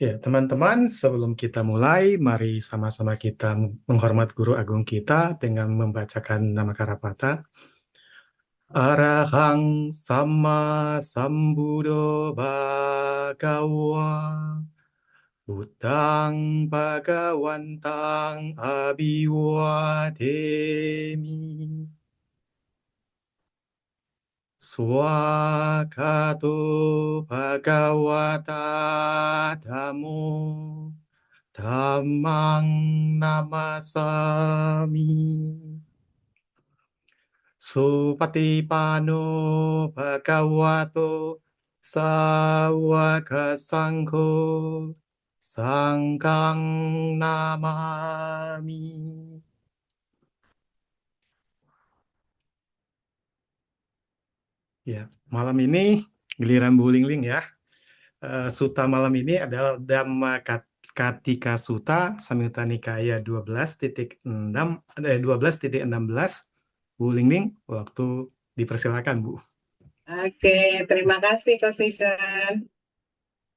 Ya, teman-teman, sebelum kita mulai, mari sama-sama kita menghormat Guru Agung kita dengan membacakan nama Karapata. Arahang Sama Sambuddho Bhagawa Buddhang Bhagawantang Abhiwademi Swakato Bhagawata Dhammo Dhammang Namasami Supatipano Bhagavato Sawaka Sangho Sanggang Namami. Ya, malam ini giliran Bu Lingling ya. Suta malam ini adalah Katika Sutta Samyutta Nikaya 12.6 12.16. Bu Lingling, waktu dipersilakan Bu. Oke, terima kasih Kak Sisen.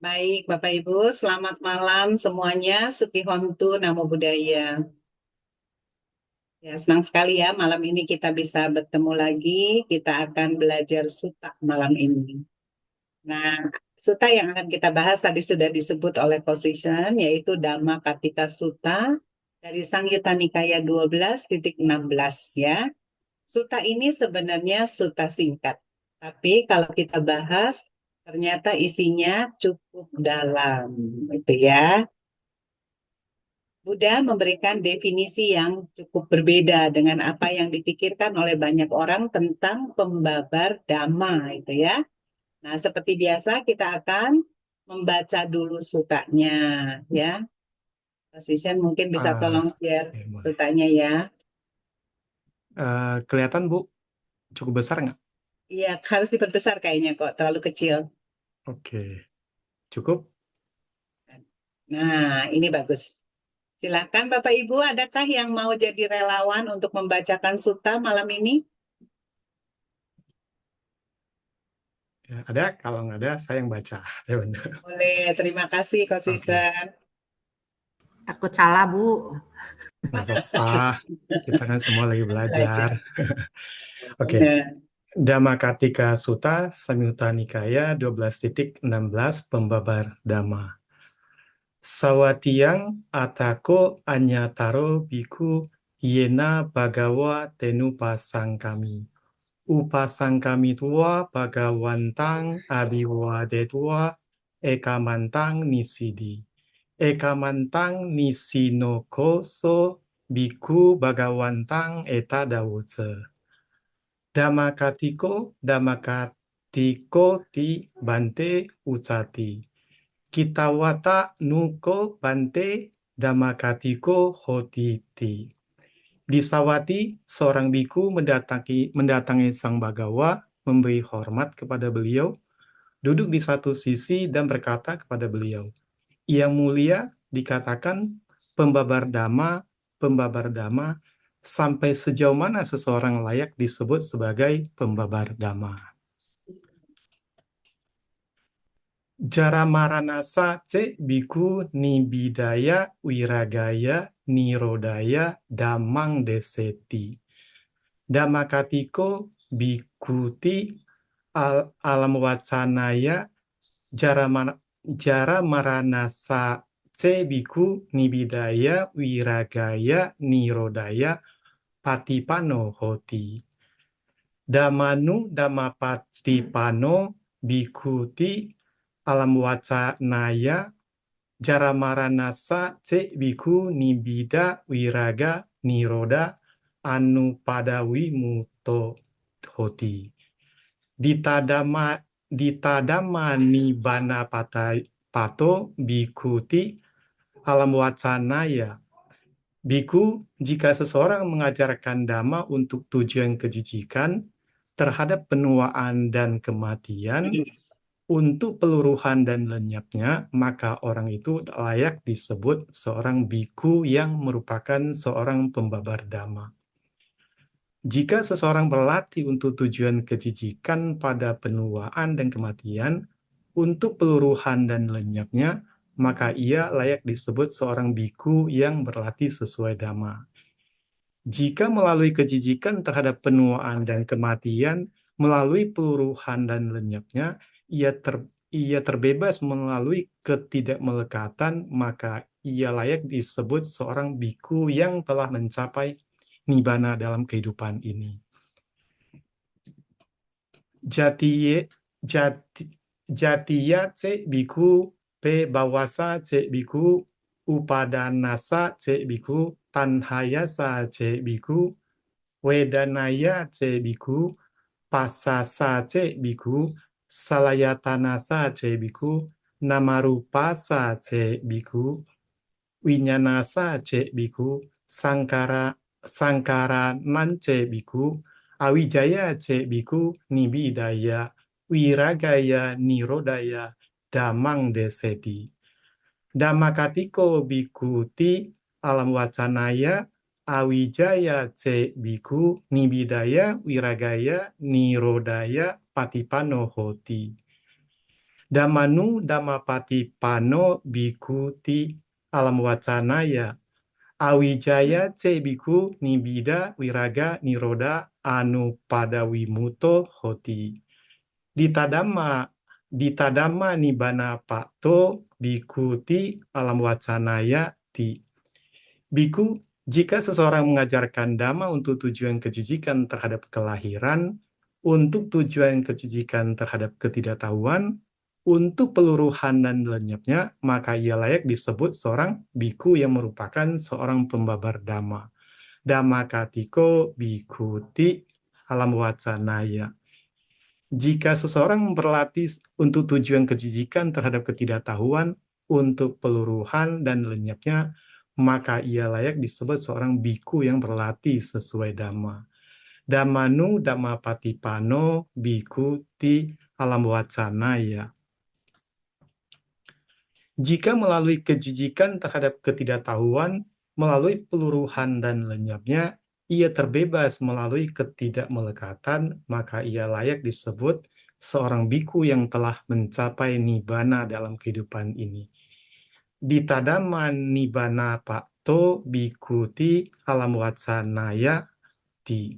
Baik, Bapak Ibu, selamat malam semuanya. Sukihontu Namo Buddhaya. Ya, senang sekali ya malam ini kita bisa bertemu lagi. Kita akan belajar suta malam ini. Nah, suta yang akan kita bahas tadi sudah disebut oleh Kak Sisen, yaitu Dhamma Katika Sutta dari Sangyutta Nikaya 12.16 ya. Suta ini sebenarnya suta singkat. Tapi kalau kita bahas, ternyata isinya cukup dalam, gitu ya. Buddha memberikan definisi yang cukup berbeda dengan apa yang dipikirkan oleh banyak orang tentang pembabar dhamma, itu ya. Nah, seperti biasa kita akan membaca dulu sutanya, ya. Pasien mungkin bisa Ah, tolong share ya, boleh. sutanya ya. Kelihatan Bu, cukup besar nggak? Iya, harus diperbesar kayaknya kok, terlalu kecil. Oke, cukup. Nah, ini bagus. Silakan Bapak Ibu, adakah yang mau jadi relawan untuk membacakan suta malam ini? Ya, ada? Kalau nggak ada, saya yang baca. Ya, benar. Boleh, terima kasih Oke, konsisten. Takut salah, Bu. nggak apa-apa. Kita kan semua lagi Kan belajar. belajar. Oke, Benar. Dhammakartika Sutta Samyutta Nikaya 12.16 Pembabar Dhamma. Sawatiang atako anyataro biku yena bagawa tenupasangkami. Upasangkami tua bagawantang abiwadetua ekamantang nisidi. Ekamantang nisinoko so biku bagawantang etadawutse. Damakatiko ti bante ucati. Kitawata nuko bante damakatiko hotiti. Di Sawati, seorang biku mendatangi Sang Bagawa, memberi hormat kepada beliau, duduk di satu sisi dan berkata kepada beliau, "Yang mulia dikatakan pembabar dhamma, sampai sejauh mana seseorang layak disebut sebagai pembabar dhamma?" Jara maranasa ce biku nibidaya wiragaya nirodaya damang deseti. Damakatiko bikuti alam wacanaya jara, jara maranasa ce biku nibidaya wiragaya nirodaya patipano hoti. Damanu damapatipano bikuti alam wacanaya jara maranasa ce biku nibida wiraga niroda anu padawi muto hoti. Ditadama ditadama nibana pato bikuti alam wacanaya. Biku, jika seseorang mengajarkan dhamma untuk tujuan kejijikan terhadap penuaan dan kematian, untuk peluruhan dan lenyapnya, maka orang itu layak disebut seorang biku yang merupakan seorang pembabar dhamma. Jika seseorang berlatih untuk tujuan kejijikan pada penuaan dan kematian, untuk peluruhan dan lenyapnya, maka ia layak disebut seorang biku yang berlatih sesuai dhamma. Jika melalui kejijikan terhadap penuaan dan kematian, melalui peluruhan dan lenyapnya, ia terbebas melalui ketidakmelekatan, maka ia layak disebut seorang biku yang telah mencapai nibbana dalam kehidupan ini. Jatiye, jati, jatiya ce biku, pe bawasa ce biku, upadanasa ce biku, tanhayasa ce biku, wedanaya ce biku, pasasa ce biku, salayatanasa ce biku, namarupasa ce biku, winyanasa ce biku, sangkara nance biku, awijaya ce biku, nibidaya, wiragaya nirodaya, damang deseti. Damakatiko bikuti alam wacanaya, awijaya ce biku, nibidaya, wiragaya, nirodaya, patipano hoti. Damanu damapatipano bikuti alam wacanaya, awijaya ce biku, nibida, wiraga, niroda, anu pada wimuto hoti. Ditadama nibbana pakto bikuti alam wacanaya ti. Biku, jika seseorang mengajarkan dhamma untuk tujuan kejujikan terhadap kelahiran, untuk tujuan kejujikan terhadap ketidaktahuan, untuk peluruhan dan lenyapnya, maka ia layak disebut seorang biku yang merupakan seorang pembabar dhamma. Damakatiko bikuti alam wacanaya. Jika seseorang berlatih untuk tujuan kejijikan terhadap ketidaktahuan, untuk peluruhan dan lenyapnya, maka ia layak disebut seorang biku yang berlatih sesuai dhamma. Dhammanu dhammapatipano bikuti alam wacanaya. Jika melalui kejijikan terhadap ketidaktahuan, melalui peluruhan dan lenyapnya, ia terbebas melalui ketidakmelekatan, maka ia layak disebut seorang biku yang telah mencapai nibbana dalam kehidupan ini. Ditadama nibbana pakto bikuti alam wacanaya ti.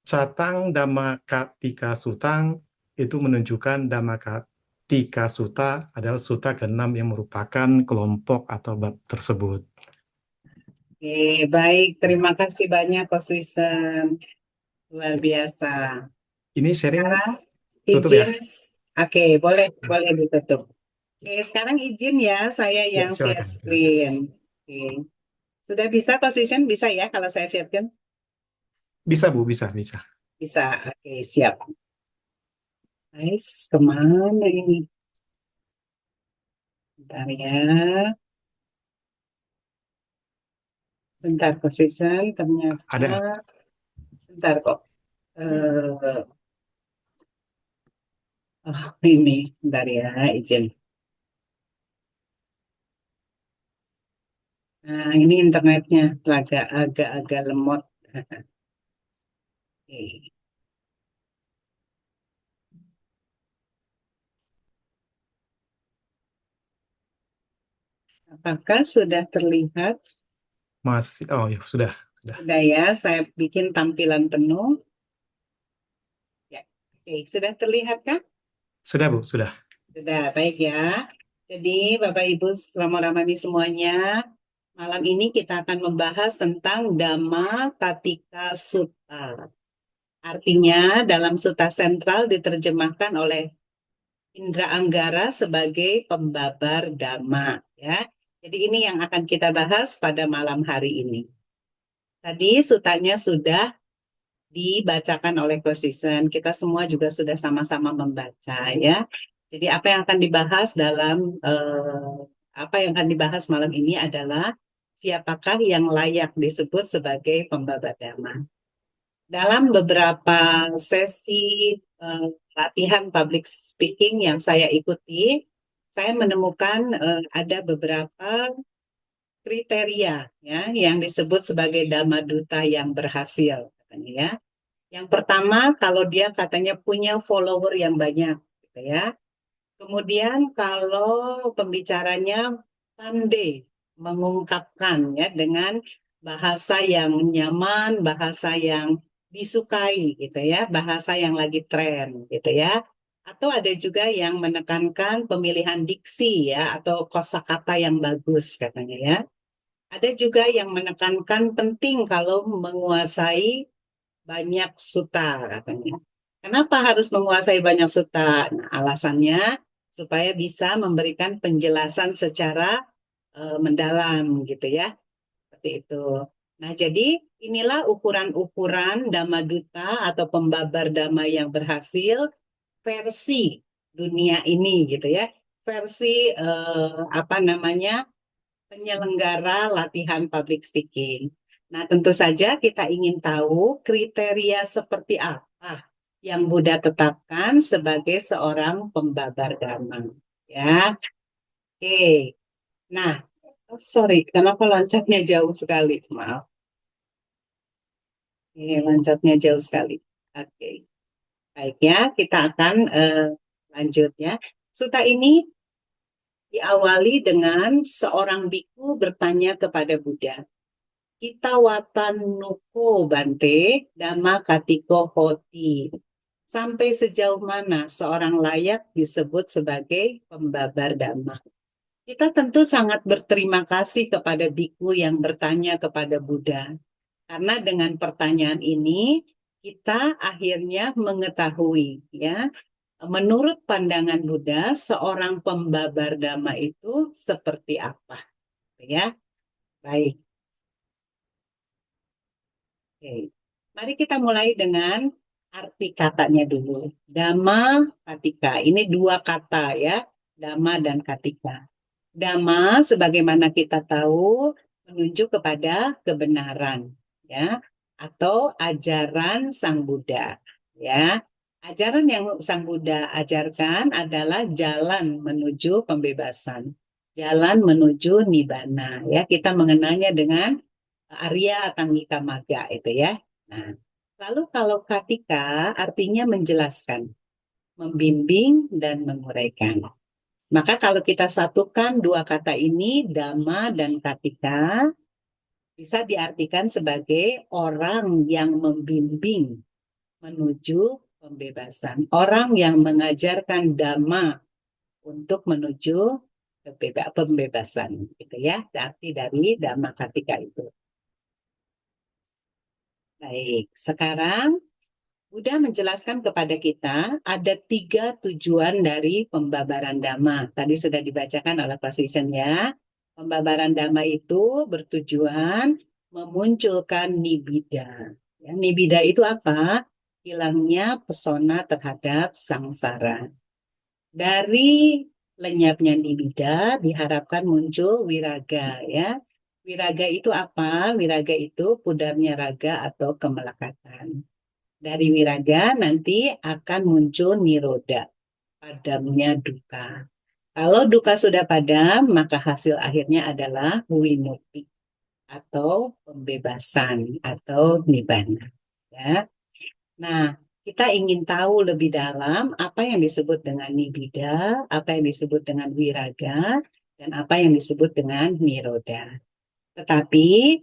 Catang Dhammakatika Sutang itu menunjukkan Dhammakatika Sutta adalah sutta ke-6 yang merupakan kelompok atau bab tersebut. Oke, baik. Terima kasih banyak, Coach Wisem. Luar biasa. Ini sharing Sekarang tutup ya? izin, oke, boleh ditutup. Oke, sekarang izin ya, saya Ya, yang share silakan. screen. Oke. Sudah bisa, Coach Wisem? Bisa ya kalau saya share screen? Bisa, Bu, bisa. Bisa, oke, siap. Nice, kemana ini? Bentar ya. Bentar, Coach Wisem, ternyata. Ada. Bentar kok. Oh, ini, bentar ya, izin. Nah, ini internetnya agak lemot. Oke. Apakah sudah terlihat? Masih. Oh, ya, sudah. Sudah ya, saya bikin tampilan penuh. Ya, oke, sudah terlihat kan? Sudah, Bu, sudah. Sudah, baik ya. Jadi, Bapak Ibu Rama-Ramani semuanya, malam ini kita akan membahas tentang Dhammakatika Sutta. Artinya, dalam sutta sentral diterjemahkan oleh Indra Anggara sebagai pembabar dhamma, ya. Jadi ini yang akan kita bahas pada malam hari ini. Tadi sutanya sudah dibacakan oleh Coach Wisem. Kita semua juga sudah sama-sama membaca, ya. Jadi apa yang akan dibahas malam ini adalah siapakah yang layak disebut sebagai pembabar dhamma. Dalam beberapa sesi latihan public speaking yang saya ikuti, saya menemukan ada beberapa kriteria ya yang disebut sebagai Dhamma Duta yang berhasil, katanya ya. Yang pertama, kalau dia katanya punya follower yang banyak, gitu ya. Kemudian kalau pembicaranya pandai mengungkapkan ya dengan bahasa yang nyaman, bahasa yang disukai gitu ya, bahasa yang lagi tren gitu ya. Atau ada juga yang menekankan pemilihan diksi ya atau kosakata yang bagus katanya ya. Ada juga yang menekankan penting kalau menguasai banyak suta katanya. Kenapa harus menguasai banyak suta? Nah, alasannya supaya bisa memberikan penjelasan secara mendalam gitu ya. Seperti itu. Nah, jadi inilah ukuran-ukuran Dhamma Duta atau pembabar Dhamma yang berhasil versi dunia ini gitu ya. Versi apa namanya? Penyelenggara latihan public speaking. Nah, tentu saja kita ingin tahu kriteria seperti apa yang Buddha tetapkan sebagai seorang pembabar dhamma. Ya, oke. Nah, sorry, kenapa loncatnya jauh sekali? Maaf, ini loncatnya jauh sekali. Oke, baik ya, kita akan lanjut ya. Suta ini diawali dengan seorang biku bertanya kepada Buddha. Kita watan nuko bante dhamma katiko hoti. Sampai sejauh mana seorang layak disebut sebagai pembabar dhamma? Kita tentu sangat berterima kasih kepada biku yang bertanya kepada Buddha. Karena dengan pertanyaan ini kita akhirnya mengetahui ya, menurut pandangan Buddha seorang pembabar dhamma itu seperti apa ya. Baik. Oke. Mari kita mulai dengan arti katanya dulu. Dhamma, katika. Ini dua kata ya, dhamma dan katika. Dhamma, sebagaimana kita tahu, menunjuk kepada kebenaran, ya, atau ajaran Sang Buddha, ya. Ajaran yang Sang Buddha ajarkan adalah jalan menuju pembebasan, jalan menuju nibbana, ya. Kita mengenalnya dengan Arya Atangika Magga itu ya. Nah, lalu kalau katika artinya menjelaskan, membimbing dan menguraikan. Maka kalau kita satukan dua kata ini, dhamma dan katika, bisa diartikan sebagai orang yang membimbing menuju pembebasan. Orang yang mengajarkan dhamma untuk menuju pembebasan. Gitu ya, arti dari dhamma katika itu. Baik, sekarang Buddha menjelaskan kepada kita ada 3 tujuan dari pembabaran dhamma. Tadi sudah dibacakan oleh Passion ya. Pembabaran dhamma itu bertujuan memunculkan nibbida. Ya, nibbida itu apa? Hilangnya pesona terhadap sangsara. Dari lenyapnya nibbida diharapkan muncul wiraga ya. Wiraga itu apa? Wiraga itu pudarnya raga atau kemelekatan. Dari wiraga nanti akan muncul niroda, padamnya duka. Kalau duka sudah padam, maka hasil akhirnya adalah wimutti atau pembebasan atau nibbana. Ya. Nah, kita ingin tahu lebih dalam apa yang disebut dengan nibbida, apa yang disebut dengan wiraga, dan apa yang disebut dengan niroda. Tetapi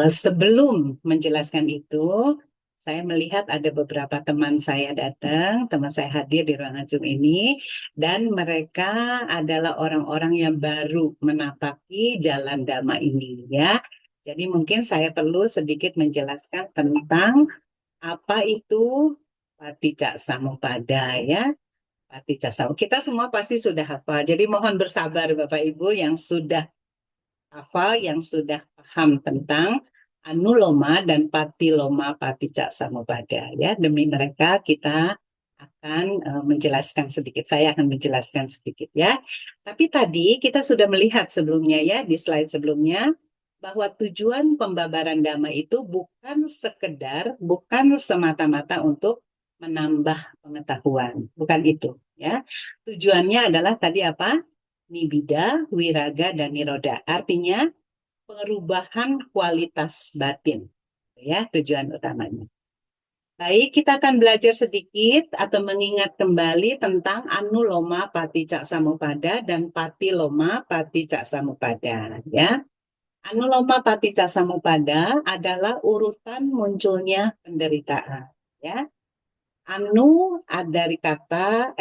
sebelum menjelaskan itu, saya melihat ada beberapa teman saya datang, teman saya hadir di ruangan Zoom ini, dan mereka adalah orang-orang yang baru menapaki jalan Dhamma ini, ya. Jadi mungkin saya perlu sedikit menjelaskan tentang apa itu Paticca Samuppada, ya. Paticca Samuppada. Kita semua pasti sudah hafal. Jadi mohon bersabar Bapak Ibu yang sudah hafal, yang sudah paham tentang anuloma dan patiloma paticca samuppada ya. Demi mereka kita akan menjelaskan sedikit. Saya akan menjelaskan sedikit ya. Tapi tadi kita sudah melihat sebelumnya ya di slide sebelumnya bahwa tujuan pembabaran dhamma itu bukan sekedar, bukan semata-mata untuk menambah pengetahuan, bukan itu ya. Tujuannya adalah tadi apa? Nibbida, wiraga, dan niroda. Artinya perubahan kualitas batin, ya tujuan utamanya. Baik, kita akan belajar sedikit atau mengingat kembali tentang Anuloma Paticca Samuppada dan Patiloma Paticca Samuppada, ya. Anuloma Paticca Samuppada adalah urutan munculnya penderitaan, ya. Dari kata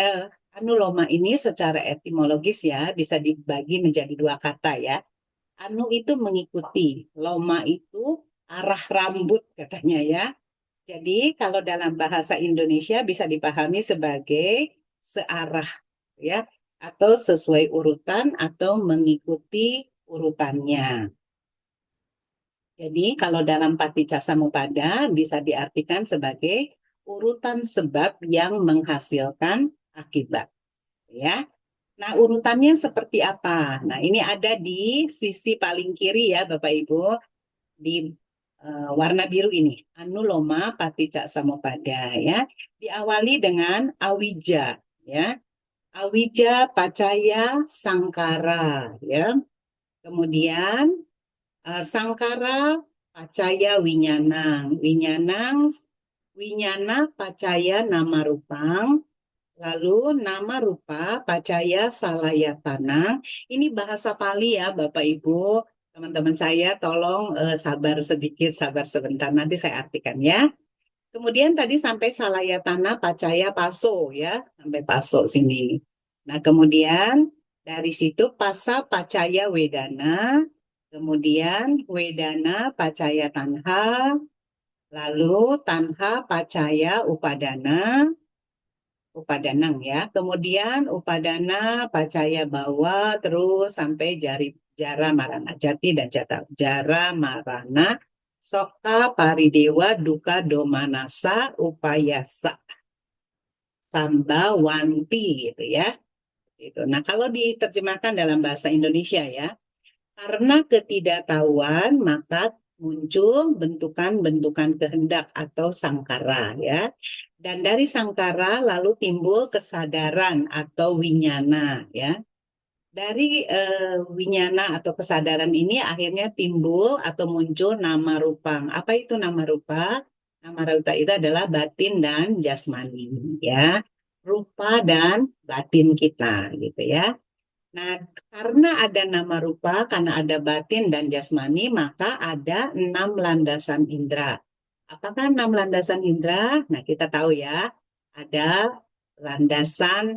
anuloma ini secara etimologis ya bisa dibagi menjadi dua kata ya. Anu itu mengikuti, loma itu arah rambut katanya ya. Jadi kalau dalam bahasa Indonesia bisa dipahami sebagai searah ya atau sesuai urutan atau mengikuti urutannya. Jadi kalau dalam Paticca Samuppada bisa diartikan sebagai urutan sebab yang menghasilkan akibat ya. Nah, urutannya seperti apa? Nah, ini ada di sisi paling kiri ya Bapak Ibu di warna biru ini, Anuloma Paticca Samuppada ya. Diawali dengan awija ya. Awija, pacaya, sangkara ya. Kemudian sangkara, pacaya, winyanang. Winyana, pacaya, nama rupang. Lalu nama rupa, pacaya, salayatana. Ini bahasa Pali ya Bapak Ibu. Teman-teman saya tolong sabar sedikit, sabar sebentar. Nanti saya artikan ya. Kemudian tadi sampai salayatana, pacaya, paso ya. Sampai paso sini. Nah kemudian dari situ pasa, pacaya, wedana. Kemudian wedana, pacaya, tanha. Lalu tanha, pacaya, upadana. Upadanang ya. Kemudian upadana, pacaya bawa, terus sampai jara marana, jati dan jata. Jara marana, soka paridewa, duka domanasa, upayasa, samba wanti gitu ya. Gitu. Nah kalau diterjemahkan dalam bahasa Indonesia ya, karena ketidaktahuan maka muncul bentukan-bentukan kehendak atau sangkara ya. Dan dari sangkara lalu timbul kesadaran atau winyana ya. Dari winyana atau kesadaran ini akhirnya timbul atau muncul nama rupang. Apa itu nama rupa? Nama rupa itu adalah batin dan jasmani ya. Rupa dan batin kita gitu ya. Nah, karena ada nama rupa, karena ada batin dan jasmani, maka ada 6 landasan indera. Apakah 6 landasan indera? Nah, kita tahu ya, ada landasan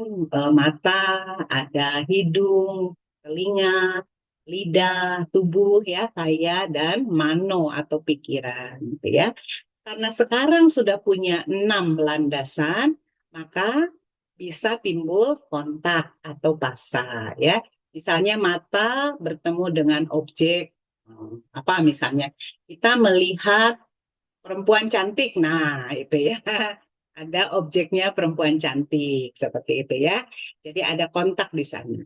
mata, ada hidung, telinga, lidah, tubuh ya, kaya dan mano atau pikiran, gitu ya. Karena sekarang sudah punya 6 landasan, maka bisa timbul kontak atau pasa ya. Misalnya mata bertemu dengan objek apa misalnya kita melihat perempuan cantik, nah itu ya ada objeknya perempuan cantik seperti itu ya. Jadi ada kontak di sana.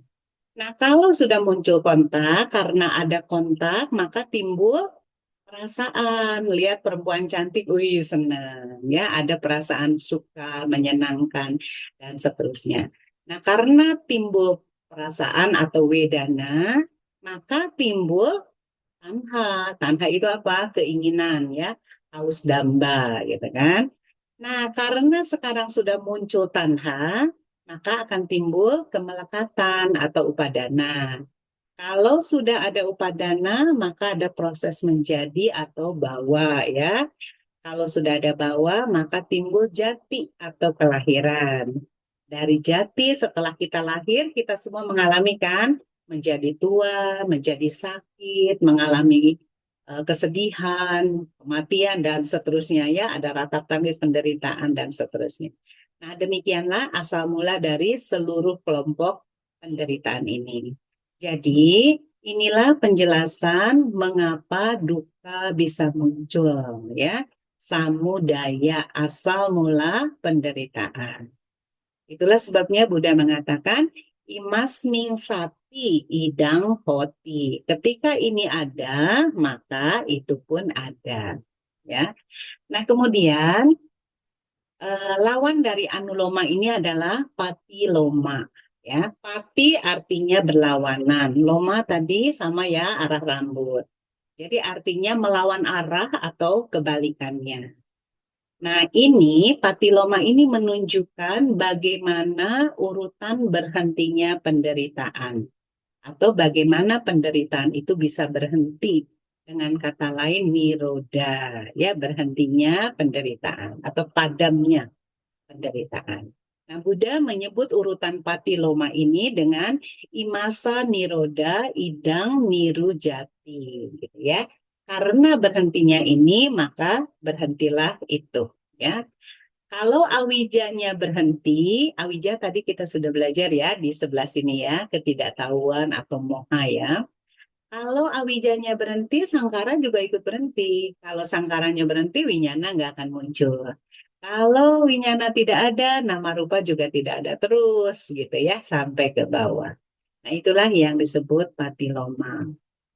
Nah kalau sudah muncul kontak, karena ada kontak maka timbul perasaan, lihat perempuan cantik, wih senang, ya ada perasaan suka, menyenangkan, dan seterusnya. Nah karena timbul perasaan atau wedana, maka timbul tanha. Tanha itu apa? Keinginan, ya, haus damba, gitu kan. Nah karena sekarang sudah muncul tanha, maka akan timbul kemelekatan atau upadana. Kalau sudah ada upadana, maka ada proses menjadi atau bawa ya. Kalau sudah ada bawa, maka timbul jati atau kelahiran. Dari jati setelah kita lahir, kita semua mengalami kan menjadi tua, menjadi sakit, mengalami kesedihan, kematian dan seterusnya ya. Ada ratap tangis, penderitaan dan seterusnya. Nah, demikianlah asal mula dari seluruh kelompok penderitaan ini. Jadi, inilah penjelasan mengapa duka bisa muncul ya. Samudaya, asal mula penderitaan. Itulah sebabnya Buddha mengatakan imasming sati idang hoti. Ketika ini ada, maka itu pun ada. Ya. Nah, kemudian lawan dari anuloma ini adalah patiloma. Ya, pati artinya berlawanan. Loma tadi sama ya arah rambut. Jadi artinya melawan arah atau kebalikannya. Nah, ini papiloma ini menunjukkan bagaimana urutan berhentinya penderitaan atau bagaimana penderitaan itu bisa berhenti. Dengan kata lain niroda, ya berhentinya penderitaan atau padamnya penderitaan. Nah, Buddha menyebut urutan papiloma ini dengan imasa niroda idang niru jati, gitu ya. Karena berhentinya ini, maka berhentilah itu, ya. Kalau awijanya berhenti, awija tadi kita sudah belajar ya di sebelah sini ya, ketidaktahuan atau moha ya. Kalau awijanya berhenti, sangkara juga ikut berhenti. Kalau sangkaranya berhenti, winyana nggak akan muncul. Kalau winyana tidak ada, nama rupa juga tidak ada terus gitu ya, sampai ke bawah. Nah, itulah yang disebut patiloma.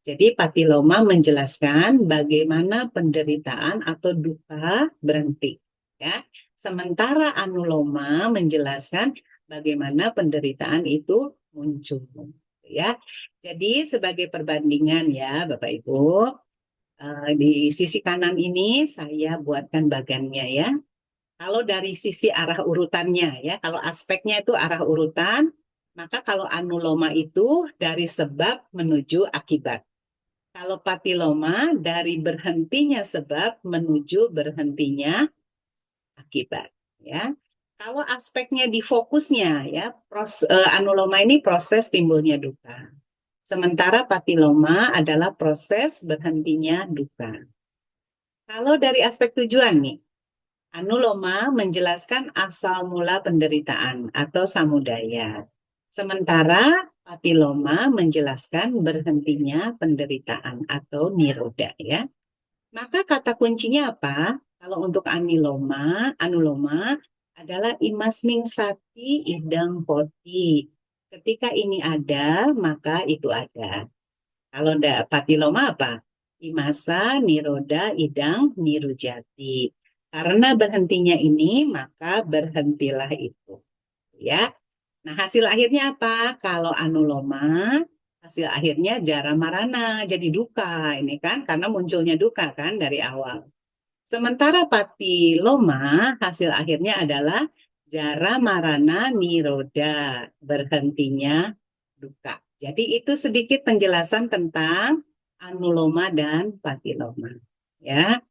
Jadi patiloma menjelaskan bagaimana penderitaan atau duka berhenti. Ya. Sementara anuloma menjelaskan bagaimana penderitaan itu muncul. Ya. Jadi sebagai perbandingan ya Bapak Ibu, di sisi kanan ini saya buatkan bagannya ya. Kalau dari sisi arah urutannya ya, kalau aspeknya itu arah urutan, maka kalau anuloma itu dari sebab menuju akibat. Kalau patiloma dari berhentinya sebab menuju berhentinya akibat ya. Kalau aspeknya di fokusnya ya, anuloma ini proses timbulnya duka. Sementara patiloma adalah proses berhentinya duka. Kalau dari aspek tujuan nih, anuloma menjelaskan asal mula penderitaan atau samudaya. Sementara patiloma menjelaskan berhentinya penderitaan atau niroda ya. Maka kata kuncinya apa? Kalau untuk anuloma adalah imasming sati idang hoti. Ketika ini ada, maka itu ada. Kalau patiloma apa? Imasa niroda idang nirujati. Karena berhentinya ini, maka berhentilah itu. Ya. Nah, hasil akhirnya apa? Kalau anuloma, hasil akhirnya jara marana, jadi duka. Ini kan, karena munculnya duka kan dari awal. Sementara patiloma, hasil akhirnya adalah jara marana niroda, berhentinya duka. Jadi itu sedikit penjelasan tentang anuloma dan patiloma. Ya,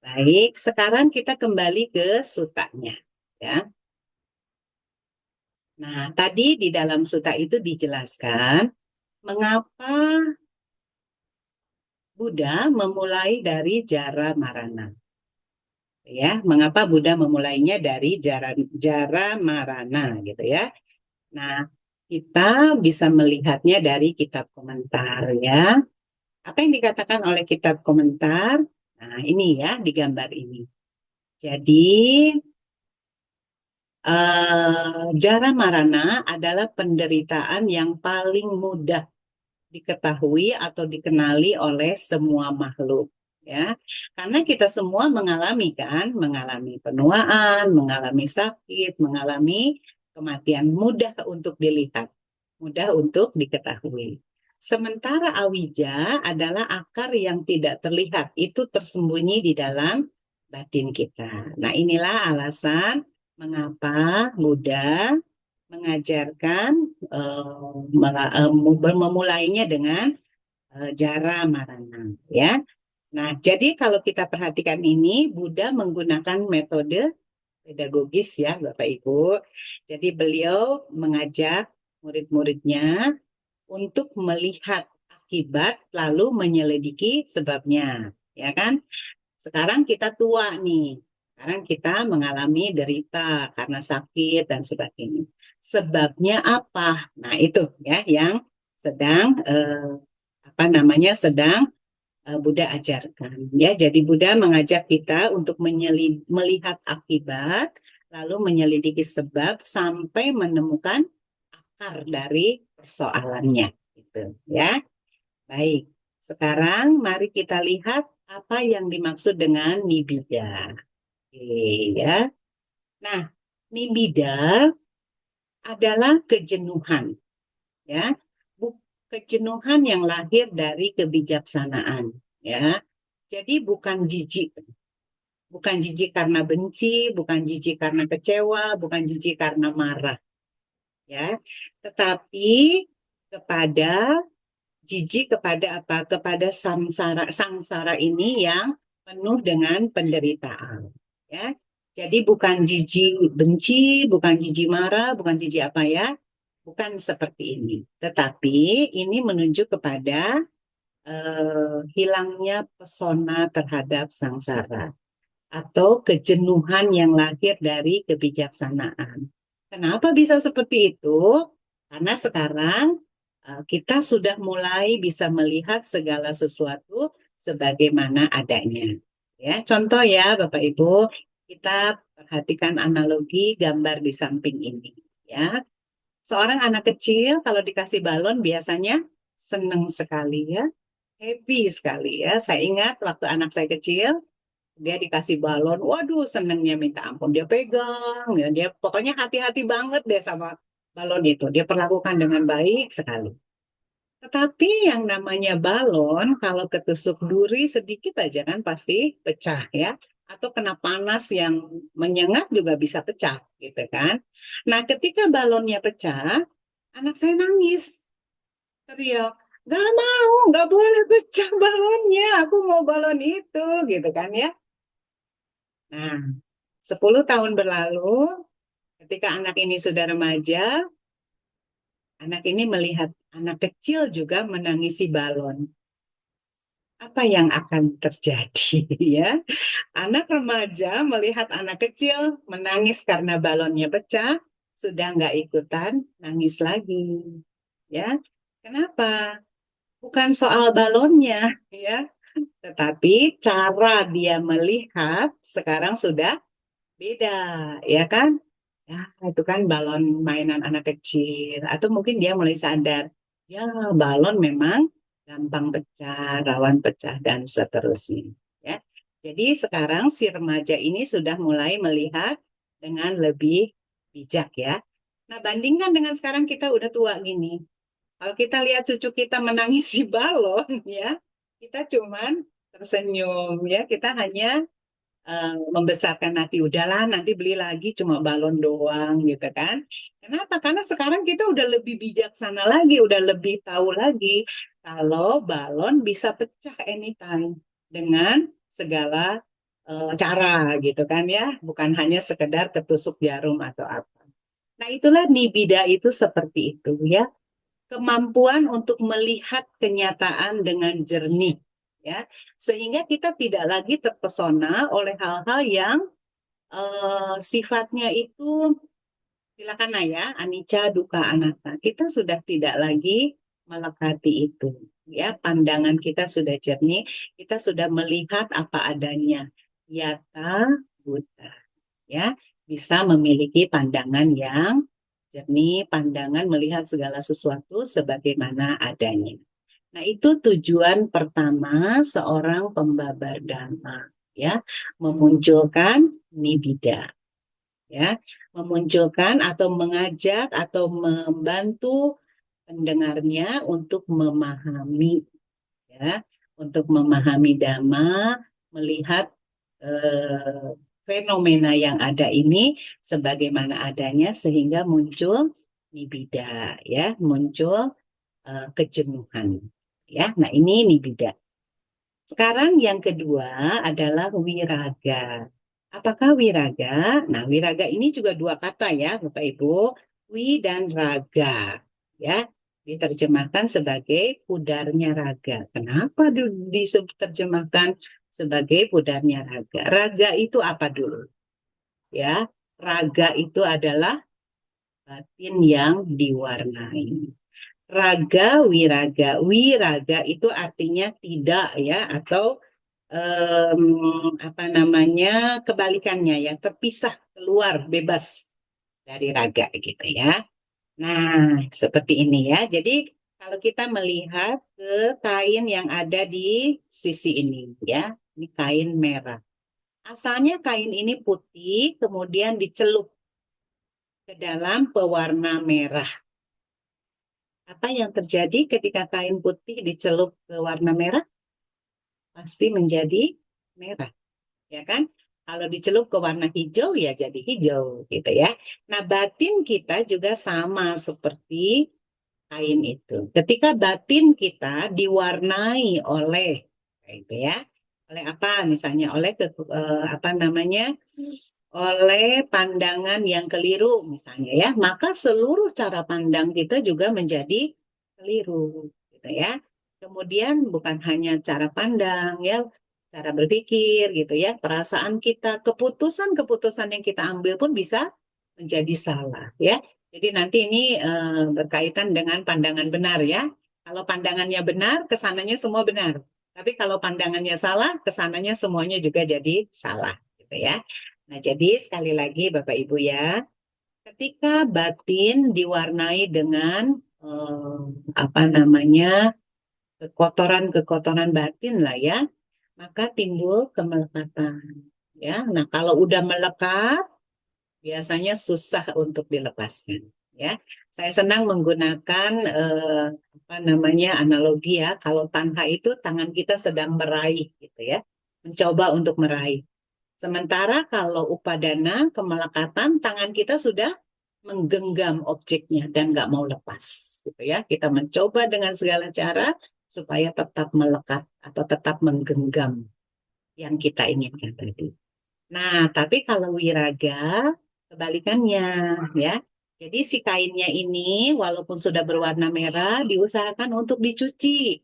baik. Sekarang kita kembali ke sutanya. Ya. Nah, tadi di dalam suta itu dijelaskan mengapa Buddha memulai dari jara marana. Ya, mengapa Buddha memulainya dari jara marana gitu ya. Nah, kita bisa melihatnya dari kitab komentar ya. Apa yang dikatakan oleh kitab komentar? Nah, ini ya di gambar ini. Jadi, jara marana adalah penderitaan yang paling mudah diketahui atau dikenali oleh semua makhluk. Ya, karena kita semua mengalami penuaan, mengalami sakit, mengalami kematian, mudah untuk dilihat, mudah untuk diketahui. Sementara awija adalah akar yang tidak terlihat, itu tersembunyi di dalam batin kita. Nah, inilah alasan mengapa Buddha mengajarkan memulainya dengan jara marana ya. Nah, jadi kalau kita perhatikan ini Buddha menggunakan metode pedagogis ya Bapak Ibu. Jadi beliau mengajak murid-muridnya untuk melihat akibat lalu menyelidiki sebabnya, ya kan? Sekarang kita tua nih. Sekarang kita mengalami derita karena sakit dan sebagainya. Sebabnya apa? Nah, itu ya yang sedang sedang Buddha ajarkan ya. Jadi Buddha mengajak kita untuk melihat akibat lalu menyelidiki sebab sampai menemukan akar dari persoalannya gitu ya. Baik. Sekarang mari kita lihat apa yang dimaksud dengan nibbida. Oke, ya. Nah, nibbida adalah kejenuhan ya. Kejenuhan yang lahir dari kebijaksanaan ya. Jadi bukan jijik, Bukan jijik karena benci, bukan jijik karena kecewa, bukan jijik karena marah, ya. Tetapi kepada jijik kepada apa? Kepada sangsara ini yang penuh dengan penderitaan, ya. Jadi bukan jijik benci, bukan jijik marah, bukan jijik apa ya? Bukan seperti ini. Tetapi ini menunjuk kepada hilangnya pesona terhadap sangsara atau kejenuhan yang lahir dari kebijaksanaan. Kenapa bisa seperti itu? Karena sekarang kita sudah mulai bisa melihat segala sesuatu sebagaimana adanya. Ya, contoh ya Bapak Ibu, kita perhatikan analogi gambar di samping ini. Ya, seorang anak kecil kalau dikasih balon biasanya senang sekali ya, happy sekali ya. Saya ingat waktu anak saya kecil, dia dikasih balon, waduh senengnya minta ampun. Dia pegang, ya, dia pokoknya hati-hati banget deh sama balon itu. Dia perlakukan dengan baik sekali. Tetapi yang namanya balon, kalau ketusuk duri sedikit aja kan pasti pecah ya. Atau kena panas yang menyengat juga bisa pecah gitu kan. Nah ketika balonnya pecah, anak saya nangis. Teriak, gak mau, gak boleh pecah balonnya, aku mau balon itu gitu kan ya. Nah, 10 tahun berlalu, ketika anak ini sudah remaja, anak ini melihat anak kecil juga menangisi balon. Apa yang akan terjadi ya? Anak remaja melihat anak kecil menangis karena balonnya pecah, sudah nggak ikutan nangis lagi. Ya, kenapa? Bukan soal balonnya, ya, tetapi cara dia melihat sekarang sudah beda, ya kan? Ya, itu kan balon mainan anak kecil. Atau mungkin dia mulai sadar, ya balon memang gampang pecah, rawan pecah, dan seterusnya. Ya. Jadi sekarang si remaja ini sudah mulai melihat dengan lebih bijak ya. Nah, bandingkan dengan sekarang kita udah tua gini. Kalau kita lihat cucu kita menangisi balon, ya, kita cuman tersenyum, ya. Kita hanya membesarkan hati, udahlah nanti beli lagi cuma balon doang gitu kan. Kenapa? Karena sekarang kita udah lebih bijaksana lagi, udah lebih tahu lagi kalau balon bisa pecah anytime dengan segala cara gitu kan ya, bukan hanya sekedar ketusuk jarum atau apa. Nah itulah nibida itu seperti itu ya, kemampuan untuk melihat kenyataan dengan jernih ya, sehingga kita tidak lagi terpesona oleh hal-hal yang sifatnya itu silakan ya, anicca dukkha anatta. Kita sudah tidak lagi melekati itu ya, pandangan kita sudah jernih, kita sudah melihat apa adanya, yata buddha ya, bisa memiliki pandangan yang jernih, pandangan melihat segala sesuatu sebagaimana adanya. Nah, itu tujuan pertama seorang pembabar dhamma, ya, memunculkan nibida, ya, memunculkan atau mengajak atau membantu pendengarnya untuk memahami, ya, untuk memahami dhamma, melihat fenomena yang ada ini sebagaimana adanya sehingga muncul nibida, ya, muncul kejenuhan, ya. Nah ini nibida. Sekarang yang kedua adalah wiraga. Apakah wiraga? Nah wiraga ini juga dua kata ya Bapak Ibu, wi dan raga, ya, diterjemahkan sebagai pudarnya raga. Kenapa diterjemahkan sebagai pudarnya raga? Raga itu apa dulu? Ya, raga itu adalah batin yang diwarnai. Raga, wiraga. Wiraga itu artinya tidak ya, atau apa namanya, kebalikannya ya, terpisah, keluar, bebas dari raga gitu ya. Nah, seperti ini ya. Jadi kalau kita melihat ke kain yang ada di sisi ini ya, ini kain merah. Asalnya kain ini putih, kemudian dicelup ke dalam pewarna merah. Apa yang terjadi ketika kain putih dicelup ke warna merah? Pasti menjadi merah, ya kan? Kalau dicelup ke warna hijau ya jadi hijau gitu ya. Nah, batin kita juga sama seperti kain itu. Ketika batin kita diwarnai oleh itu ya, oleh apa? Misalnya oleh apa namanya? Oleh pandangan yang keliru misalnya ya, maka seluruh cara pandang kita juga menjadi keliru gitu ya. Kemudian bukan hanya cara pandang ya, cara berpikir gitu ya, perasaan kita, keputusan-keputusan yang kita ambil pun bisa menjadi salah ya. Jadi nanti ini berkaitan dengan pandangan benar ya. Kalau pandangannya benar, kesananya semua benar. Tapi kalau pandangannya salah, kesananya semuanya juga jadi salah gitu ya. Nah, jadi sekali lagi Bapak Ibu ya, ketika batin diwarnai dengan apa namanya kekotoran-kekotoran batin lah ya, maka timbul kemelekatan ya. Nah, kalau udah melekat biasanya susah untuk dilepaskan ya. Saya senang menggunakan apa namanya analogi ya. Kalau tanha itu tangan kita sedang meraih gitu ya, mencoba untuk meraih. Sementara kalau upadana kemelekatan tangan kita sudah menggenggam objeknya dan nggak mau lepas gitu ya. Kita mencoba dengan segala cara supaya tetap melekat atau tetap menggenggam yang kita inginkan tadi. Nah, tapi kalau wiraga kebalikannya ya. Jadi si kainnya ini walaupun sudah berwarna merah diusahakan untuk dicuci.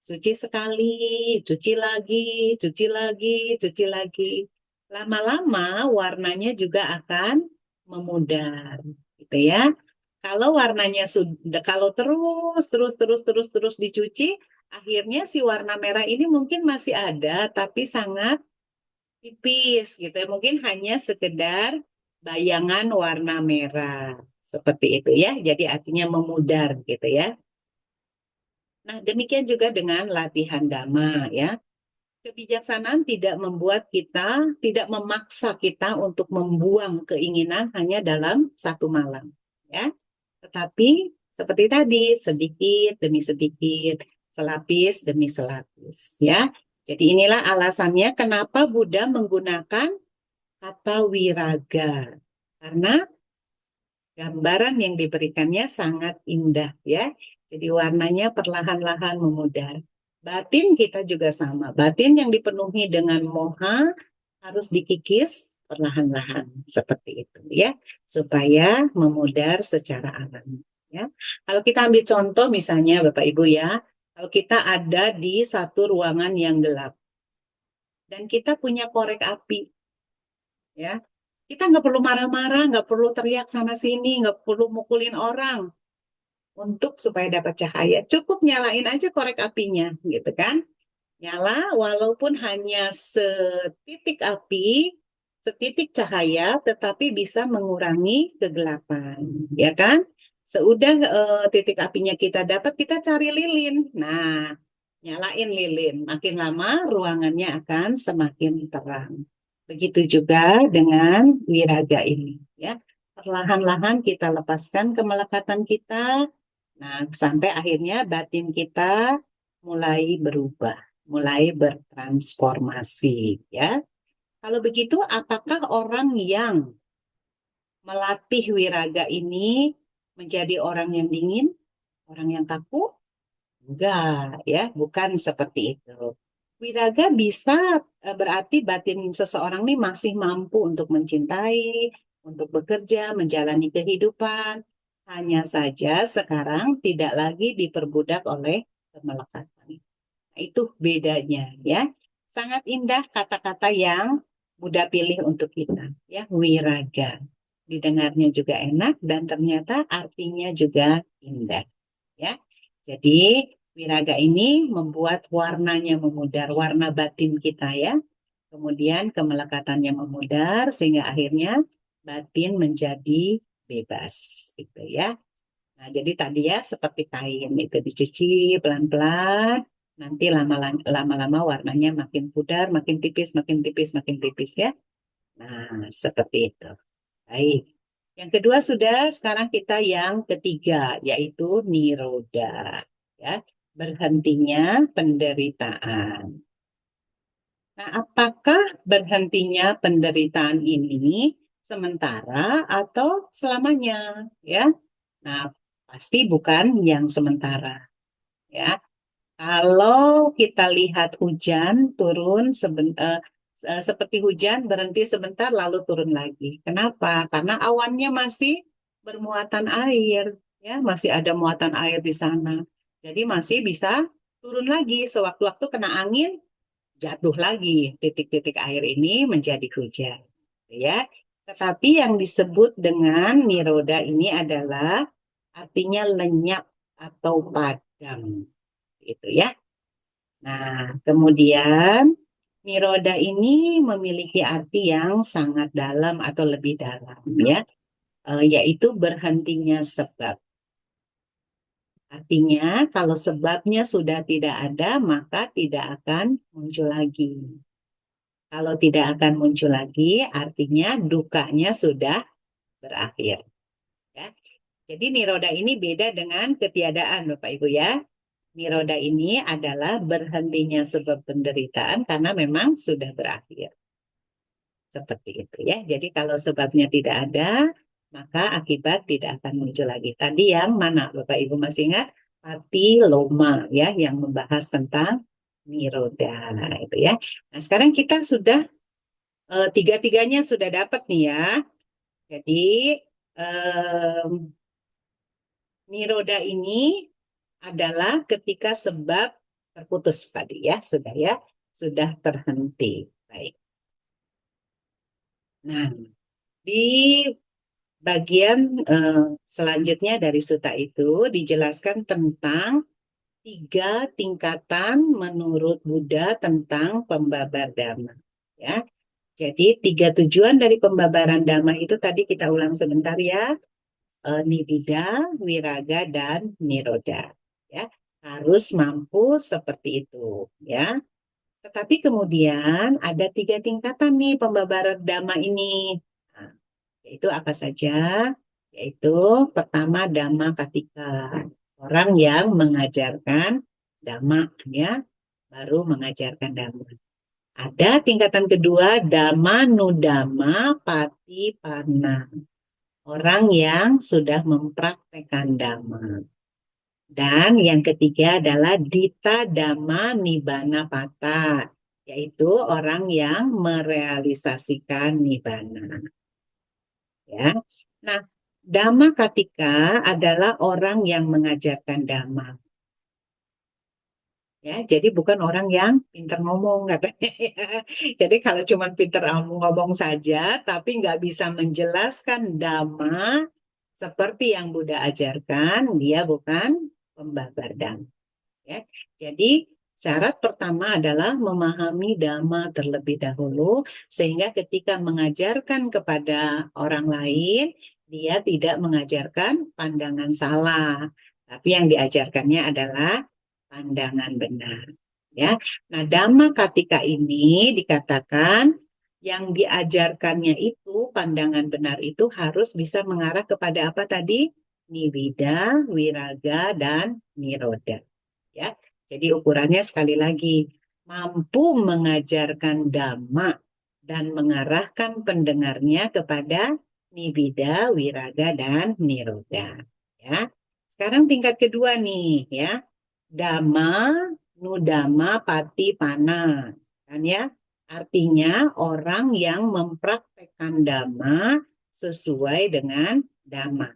Cuci sekali, cuci lagi, cuci lagi, cuci lagi. Lama-lama warnanya juga akan memudar, gitu ya. Kalau warnanya sudah, kalau terus dicuci, akhirnya si warna merah ini mungkin masih ada, tapi sangat tipis, gitu ya. Mungkin hanya sekedar bayangan warna merah, seperti itu ya. Jadi artinya memudar, gitu ya. Nah, demikian juga dengan latihan dhamma ya. Kebijaksanaan tidak membuat kita, tidak memaksa kita untuk membuang keinginan hanya dalam satu malam. Ya. Tetapi seperti tadi, sedikit demi sedikit, selapis demi selapis. Ya. Jadi inilah alasannya kenapa Buddha menggunakan kata wiraga. Karena gambaran yang diberikannya sangat indah ya. Jadi warnanya perlahan-lahan memudar. Batin kita juga sama. Batin yang dipenuhi dengan moha harus dikikis perlahan-lahan seperti itu ya, supaya memudar secara alami ya. Kalau kita ambil contoh misalnya Bapak Ibu ya, kalau kita ada di satu ruangan yang gelap dan kita punya korek api ya, kita nggak perlu marah-marah, nggak perlu teriak sana sini, nggak perlu mukulin orang untuk supaya dapat cahaya. Cukup nyalain aja korek apinya, gitu kan? Nyala walaupun hanya setitik api, setitik cahaya, tetapi bisa mengurangi kegelapan, ya kan? Seudah titik apinya kita dapat, kita cari lilin. Nah, nyalain lilin. Makin lama ruangannya akan semakin terang. Begitu juga dengan wiraga ini, ya. Perlahan-lahan kita lepaskan kemelekatan kita. Nah, sampai akhirnya batin kita mulai berubah, mulai bertransformasi, ya. Kalau begitu, apakah orang yang melatih wiraga ini menjadi orang yang dingin, orang yang kaku? Enggak, ya, bukan seperti itu. Wiraga bisa berarti batin seseorang ini masih mampu untuk mencintai, untuk bekerja, menjalani kehidupan. Hanya saja sekarang tidak lagi diperbudak oleh kemelekatan. Nah, itu bedanya ya. Sangat indah kata-kata yang Buddha pilih untuk kita, ya, wiraga. Didengarnya juga enak dan ternyata artinya juga indah, ya. Jadi wiraga ini membuat warnanya memudar, warna batin kita ya. Kemudian kemelekatannya memudar sehingga akhirnya batin menjadi bebas, gitu ya. Nah, jadi tadi ya seperti kain itu dicuci pelan-pelan, nanti lama-lama warnanya makin pudar, makin tipis, makin tipis, makin tipis ya. Nah, seperti itu. Baik. Yang kedua sudah, sekarang kita yang ketiga, yaitu niroda. Ya, berhentinya penderitaan. Nah, apakah berhentinya penderitaan ini sementara atau selamanya? Ya, nah pasti bukan yang sementara. Ya, kalau kita lihat hujan turun seperti hujan berhenti sebentar lalu turun lagi. Kenapa? Karena awannya masih bermuatan air, ya masih ada muatan air di sana. Jadi masih bisa turun lagi sewaktu-waktu kena angin jatuh lagi titik-titik air ini menjadi hujan, ya. Tetapi yang disebut dengan niroda ini adalah artinya lenyap atau padam, gitu ya. Nah, kemudian niroda ini memiliki arti yang sangat dalam atau lebih dalam, ya, yaitu berhentinya sebab. Artinya, kalau sebabnya sudah tidak ada, maka tidak akan muncul lagi. Kalau tidak akan muncul lagi, artinya dukanya sudah berakhir. Ya. Jadi niroda ini beda dengan ketiadaan, Bapak Ibu ya. Niroda ini adalah berhentinya sebab penderitaan karena memang sudah berakhir. Seperti itu ya. Jadi kalau sebabnya tidak ada, maka akibat tidak akan muncul lagi. Tadi yang mana Bapak Ibu masih ingat? Papiloma ya, yang membahas tentang niroda itu ya. Nah, sekarang kita sudah tiga-tiganya sudah dapat nih ya. Jadi niroda ini adalah ketika sebab terputus tadi ya, sudah terhenti. Baik. Nah, di bagian selanjutnya dari sutta itu dijelaskan tentang 3 tingkatan menurut Buddha tentang pembabar dhamma. Ya, jadi 3 tujuan dari pembabaran dhamma itu tadi kita ulang sebentar ya. Nibbida, wiraga, dan niroda. Ya, harus mampu seperti itu. Ya, tetapi kemudian ada 3 tingkatan nih pembabaran dhamma ini. Nah, yaitu apa saja? Yaitu pertama dhamma katika, orang yang mengajarkan dhamma ya, baru mengajarkan dhamma. Ada tingkatan kedua dhamma nudhamma patipana, orang yang sudah mempraktekkan dhamma. Dan yang ketiga adalah dita dhamma nibbana pata, yaitu orang yang merealisasikan nibbana. Ya. Nah, dhamma katika adalah orang yang mengajarkan dhamma. Ya, jadi bukan orang yang pintar ngomong katanya. Jadi kalau cuma pintar ngomong saja, tapi nggak bisa menjelaskan dhamma seperti yang Buddha ajarkan, dia bukan pembabar dhamma. Ya. Jadi syarat pertama adalah memahami dhamma terlebih dahulu, sehingga ketika mengajarkan kepada orang lain, dia tidak mengajarkan pandangan salah, tapi yang diajarkannya adalah pandangan benar. Ya, nah dhamma katika ini dikatakan yang diajarkannya itu pandangan benar itu harus bisa mengarah kepada apa tadi? Nibbida, wiraga, dan niroda. Ya, jadi ukurannya sekali lagi mampu mengajarkan dhamma dan mengarahkan pendengarnya kepada nibbida, wiraga, dan niroda. Ya, sekarang tingkat kedua nih ya. Dhamma, nudhamma, patipana. Kan ya? Artinya orang yang mempraktekkan dhamma sesuai dengan dhamma.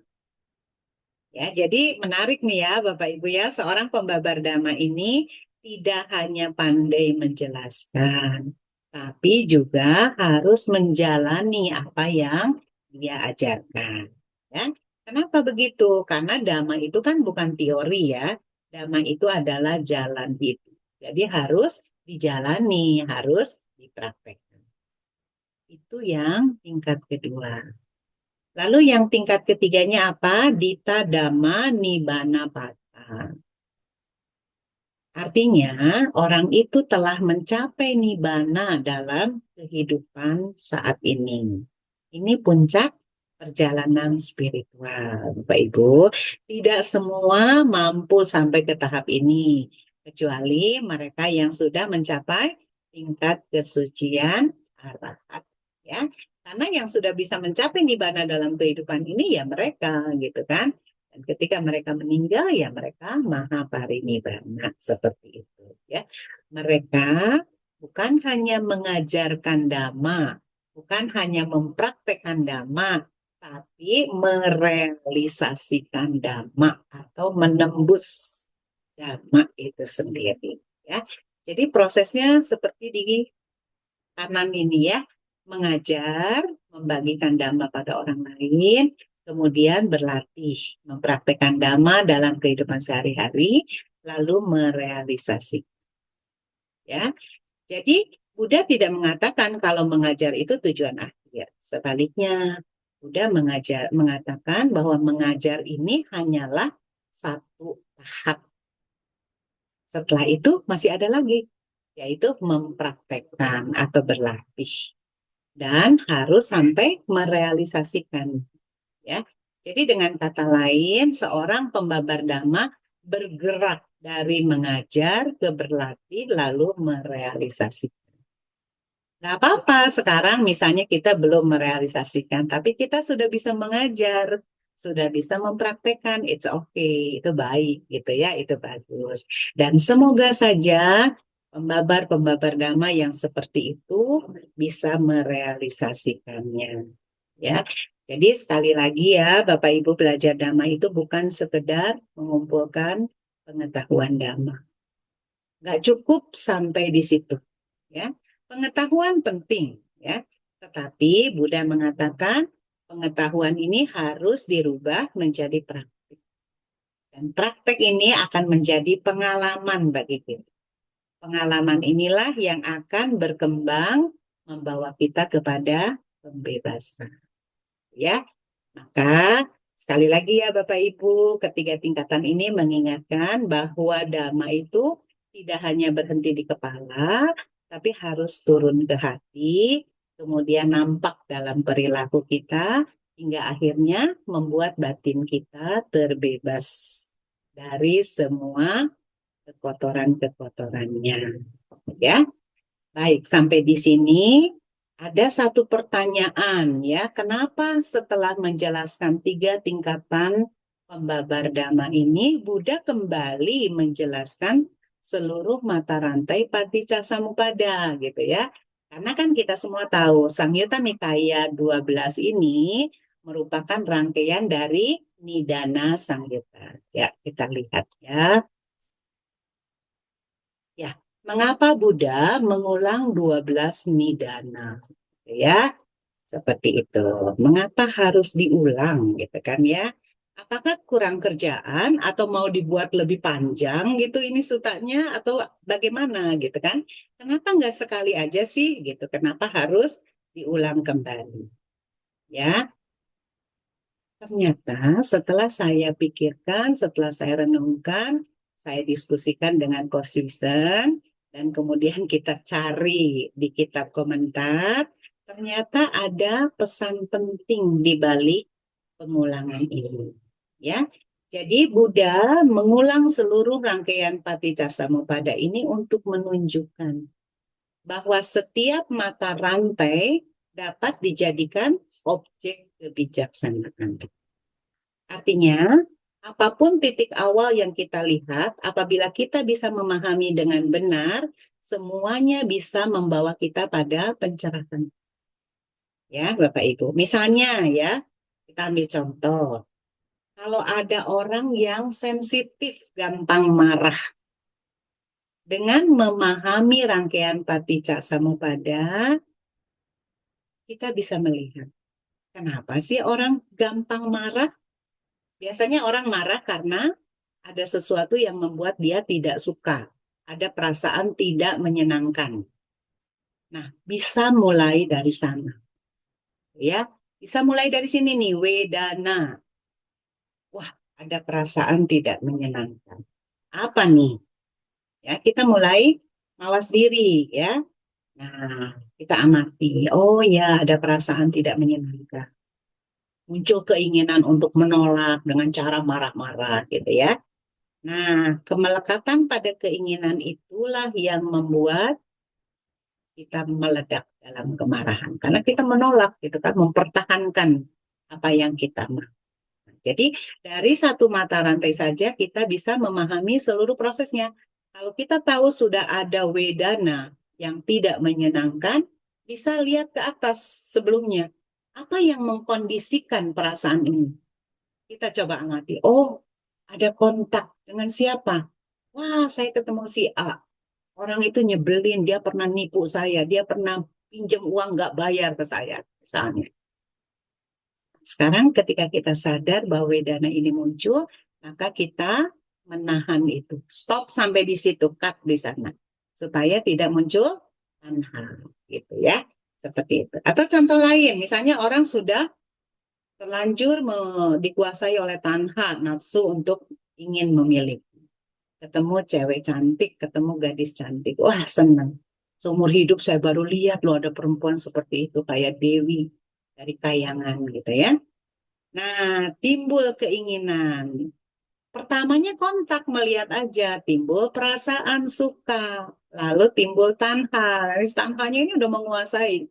Ya, jadi menarik nih ya Bapak Ibu ya, seorang pembabar dhamma ini tidak hanya pandai menjelaskan, tapi juga harus menjalani apa yang dia ajarkan. Ya. Kenapa begitu? Karena dhamma itu kan bukan teori ya, dhamma itu adalah jalan hidup. Jadi harus dijalani, harus dipraktekkan. Itu yang tingkat kedua. Lalu yang tingkat ketiganya apa? Dita dhamma nibbana pata. Artinya orang itu telah mencapai nibbana dalam kehidupan saat ini. Ini puncak perjalanan spiritual, Bapak Ibu. Tidak semua mampu sampai ke tahap ini, kecuali mereka yang sudah mencapai tingkat kesucian arahat. Ya, karena yang sudah bisa mencapai nibbana dalam kehidupan ini ya mereka, gitu kan. Dan ketika mereka meninggal ya mereka maha parinibbana seperti itu. Ya, mereka bukan hanya mengajarkan dhamma, bukan hanya mempraktekkan dhamma, tapi merealisasikan dhamma atau menembus dhamma itu sendiri. Ya, jadi prosesnya seperti di kanan ini ya, mengajar, membagikan dhamma pada orang lain, kemudian berlatih, mempraktekkan dhamma dalam kehidupan sehari-hari, lalu merealisasi. Ya, jadi Buddha tidak mengatakan kalau mengajar itu tujuan akhir. Sebaliknya, Buddha mengatakan bahwa mengajar ini hanyalah satu tahap. Setelah itu masih ada lagi, yaitu mempraktekkan atau berlatih. Dan harus sampai merealisasikan. Ya. Jadi dengan kata lain, seorang pembabar dhamma bergerak dari mengajar ke berlatih lalu merealisasikan. Nggak apa-apa sekarang misalnya kita belum merealisasikan, tapi kita sudah bisa mengajar, sudah bisa mempraktekkan, it's okay, itu baik gitu ya, itu bagus. Dan semoga saja pembabar-pembabar dhamma yang seperti itu bisa merealisasikannya. Ya, jadi sekali lagi ya, Bapak Ibu belajar dhamma itu bukan sekedar mengumpulkan pengetahuan dhamma. Nggak cukup sampai di situ. Ya, pengetahuan penting, ya. Tetapi Buddha mengatakan pengetahuan ini harus dirubah menjadi praktik. Dan praktek ini akan menjadi pengalaman bagi kita. Pengalaman inilah yang akan berkembang membawa kita kepada pembebasan. Ya, maka sekali lagi ya Bapak Ibu, ketiga tingkatan ini mengingatkan bahwa dhamma itu tidak hanya berhenti di kepala, tapi harus turun ke hati, kemudian nampak dalam perilaku kita, hingga akhirnya membuat batin kita terbebas dari semua kekotoran-kekotorannya. Ya, baik, sampai di sini ada satu pertanyaan ya, kenapa setelah menjelaskan 3 tingkatan pembabar dhamma ini, Buddha kembali menjelaskan seluruh mata rantai Paticcasamuppada gitu ya. Karena kan kita semua tahu Samyutta Nikaya 12 ini merupakan rangkaian dari Nidana Samyutta. Ya, kita lihat ya. Ya, mengapa Buddha mengulang 12 nidana? Ya, seperti itu. Mengapa harus diulang gitu kan ya? Apakah kurang kerjaan atau mau dibuat lebih panjang gitu ini sutanya atau bagaimana gitu kan? Kenapa nggak sekali aja sih gitu? Kenapa harus diulang kembali? Ya, ternyata setelah saya pikirkan, setelah saya renungkan, saya diskusikan dengan Coach Susan, dan kemudian kita cari di kitab komentar, ternyata ada pesan penting di balik pengulangan ini. Ya, jadi Buddha mengulang seluruh rangkaian Paticcasamuppada ini untuk menunjukkan bahwa setiap mata rantai dapat dijadikan objek kebijaksanaan. Artinya, apapun titik awal yang kita lihat, apabila kita bisa memahami dengan benar, semuanya bisa membawa kita pada pencerahan. Ya, Bapak Ibu. Misalnya ya, kita ambil contoh. Kalau ada orang yang sensitif, gampang marah, dengan memahami rangkaian Paticcasamuppada, kita bisa melihat kenapa sih orang gampang marah? Biasanya orang marah karena ada sesuatu yang membuat dia tidak suka. Ada perasaan tidak menyenangkan. Nah, bisa mulai dari sana. Ya, bisa mulai dari sini nih, wedana. Wah, ada perasaan tidak menyenangkan. Apa nih? Ya, kita mulai mawas diri ya. Nah, kita amati. Oh ya, ada perasaan tidak menyenangkan. Muncul keinginan untuk menolak dengan cara marah-marah gitu ya. Nah, kemelekatan pada keinginan itulah yang membuat kita meledak dalam kemarahan. Karena kita menolak, gitu kan, mempertahankan apa yang kita mau. Jadi dari satu mata rantai saja kita bisa memahami seluruh prosesnya. Kalau kita tahu sudah ada wedana yang tidak menyenangkan, bisa lihat ke atas sebelumnya. Apa yang mengkondisikan perasaan ini? Kita coba amati. Oh, ada kontak dengan siapa? Wah, saya ketemu si A. Orang itu nyebelin, dia pernah nipu saya, dia pernah pinjam uang nggak bayar ke saya, misalnya. Sekarang ketika kita sadar bahwa wedana ini muncul, maka kita menahan itu. Stop sampai di situ, cut di sana. Supaya tidak muncul tanha, gitu ya. Seperti itu. Atau contoh lain, misalnya orang sudah terlanjur dikuasai oleh tanha, nafsu untuk ingin memiliki. Ketemu cewek cantik, ketemu gadis cantik. Wah, senang. Seumur hidup saya baru lihat loh ada perempuan seperti itu, kayak Dewi dari Kayangan gitu ya. Nah, timbul keinginan. Pertamanya kontak melihat aja, timbul perasaan suka, lalu timbul tanha. Tanhanya ini udah menguasai.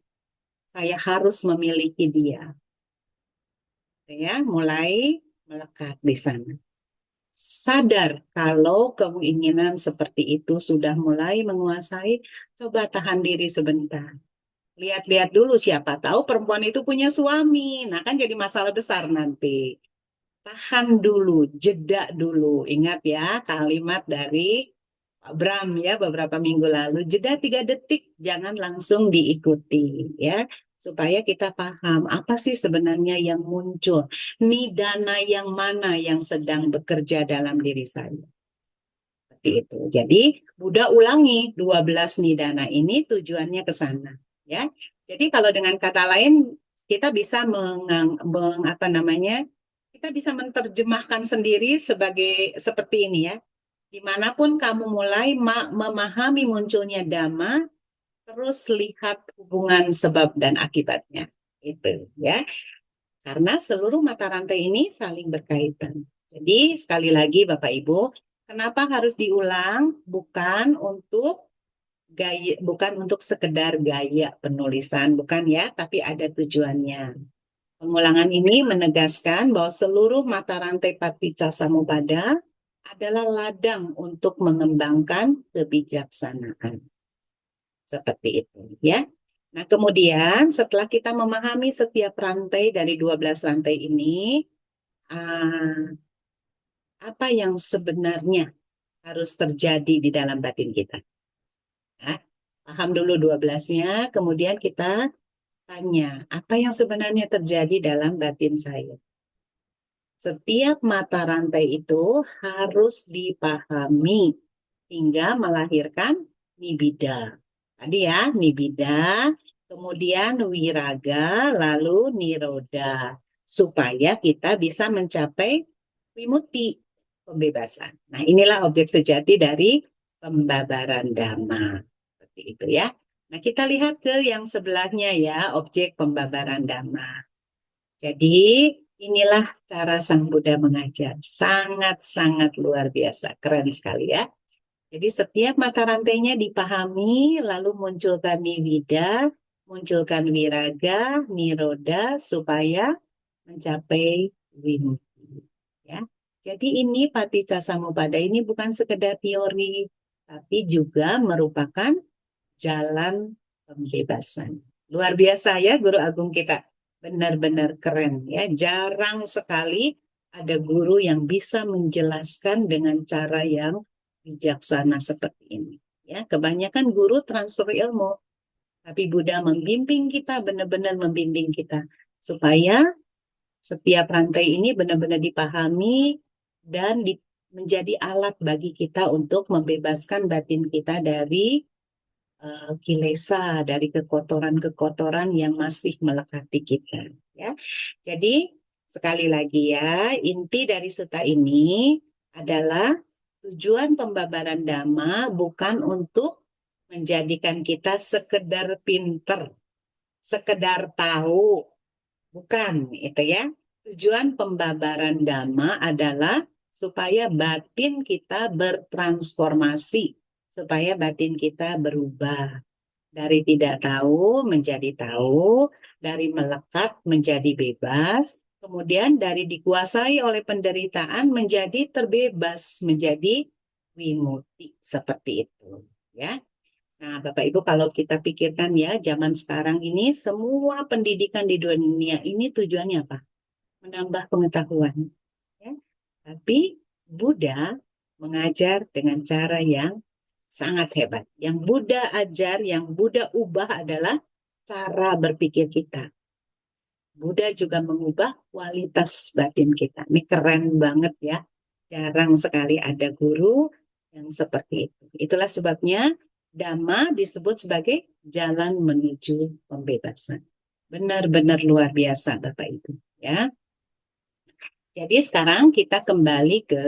Saya harus memiliki dia. Ya, mulai melekat di sana. Sadar kalau keinginan seperti itu sudah mulai menguasai, coba tahan diri sebentar. Lihat-lihat dulu, siapa tahu perempuan itu punya suami. Nah, kan jadi masalah besar nanti. Tahan dulu, jeda dulu. Ingat ya kalimat dari Pak Bram ya beberapa minggu lalu. Jeda 3 detik, jangan langsung diikuti ya. Supaya kita paham apa sih sebenarnya yang muncul. Nidana yang mana yang sedang bekerja dalam diri saya. Seperti itu. Jadi Buddha ulangi 12 nidana ini tujuannya ke sana. Ya. Jadi kalau dengan kata lain kita bisa apa namanya, kita bisa menerjemahkan sendiri sebagai seperti ini ya. Dimanapun kamu mulai memahami munculnya dhamma, terus lihat hubungan sebab dan akibatnya. Itu ya. Karena seluruh mata rantai ini saling berkaitan. Jadi sekali lagi Bapak Ibu, kenapa harus diulang? Bukan untuk gaya, bukan untuk sekedar gaya penulisan, bukan ya, tapi ada tujuannya. Pengulangan ini menegaskan bahwa seluruh mata rantai Paticca Samuppada adalah ladang untuk mengembangkan kebijaksanaan. Seperti itu ya. Nah, kemudian setelah kita memahami setiap rantai dari 12 rantai ini, apa yang sebenarnya harus terjadi di dalam batin kita? Ya, paham dulu 12-nya, kemudian kita tanya, apa yang sebenarnya terjadi dalam batin saya? Setiap mata rantai itu harus dipahami hingga melahirkan nibida. Tadi ya, nibida, kemudian wiraga, lalu niroda. Supaya kita bisa mencapai wimutti, pembebasan. Nah, inilah objek sejati dari pembabaran dhamma. Seperti itu ya. Nah, kita lihat ke yang sebelahnya ya, objek pembabaran dhamma. Jadi, inilah cara Sang Buddha mengajar. Sangat-sangat luar biasa. Keren sekali ya. Jadi setiap mata rantainya dipahami, lalu munculkan nivida, munculkan wiraga, niroda, supaya mencapai wimutti. Ya. Jadi ini Paticca Samuppada ini bukan sekedar teori, tapi juga merupakan jalan pembebasan. Luar biasa ya Guru Agung kita. Benar-benar keren ya. Jarang sekali ada guru yang bisa menjelaskan dengan cara yang bijaksana seperti ini. Ya, kebanyakan guru transfer ilmu, tapi Buddha membimbing kita, benar-benar membimbing kita supaya setiap rantai ini benar-benar dipahami dan menjadi alat bagi kita untuk membebaskan batin kita dari kilesa, dari kekotoran-kekotoran yang masih melekati kita. Ya, jadi sekali lagi ya, inti dari sutta ini adalah tujuan pembabaran dhamma bukan untuk menjadikan kita sekedar pinter, sekedar tahu, bukan itu ya. Tujuan pembabaran dhamma adalah supaya batin kita bertransformasi, supaya batin kita berubah. Dari tidak tahu menjadi tahu, dari melekat menjadi bebas, kemudian dari dikuasai oleh penderitaan menjadi terbebas, menjadi wimuti, seperti itu. Ya. Nah, Bapak Ibu, kalau kita pikirkan ya, zaman sekarang ini semua pendidikan di dunia ini tujuannya apa? Menambah pengetahuan. Ya. Tapi Buddha mengajar dengan cara yang sangat hebat. Yang Buddha ajar, yang Buddha ubah adalah cara berpikir kita. Buddha juga mengubah kualitas batin kita. Ini keren banget ya. Jarang sekali ada guru yang seperti itu. Itulah sebabnya Dhamma disebut sebagai jalan menuju pembebasan. Benar-benar luar biasa Bapak Ibu. Ya. Jadi sekarang kita kembali ke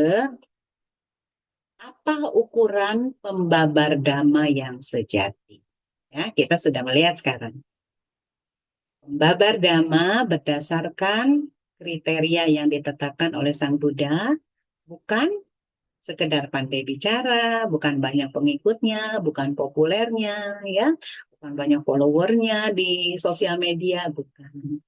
apa ukuran pembabar dhamma yang sejati. Ya, kita sudah melihat sekarang. Pembabar dhamma berdasarkan kriteria yang ditetapkan oleh Sang Buddha, bukan sekedar pandai bicara, bukan banyak pengikutnya, bukan populernya, ya, bukan banyak followernya di sosial media, bukan.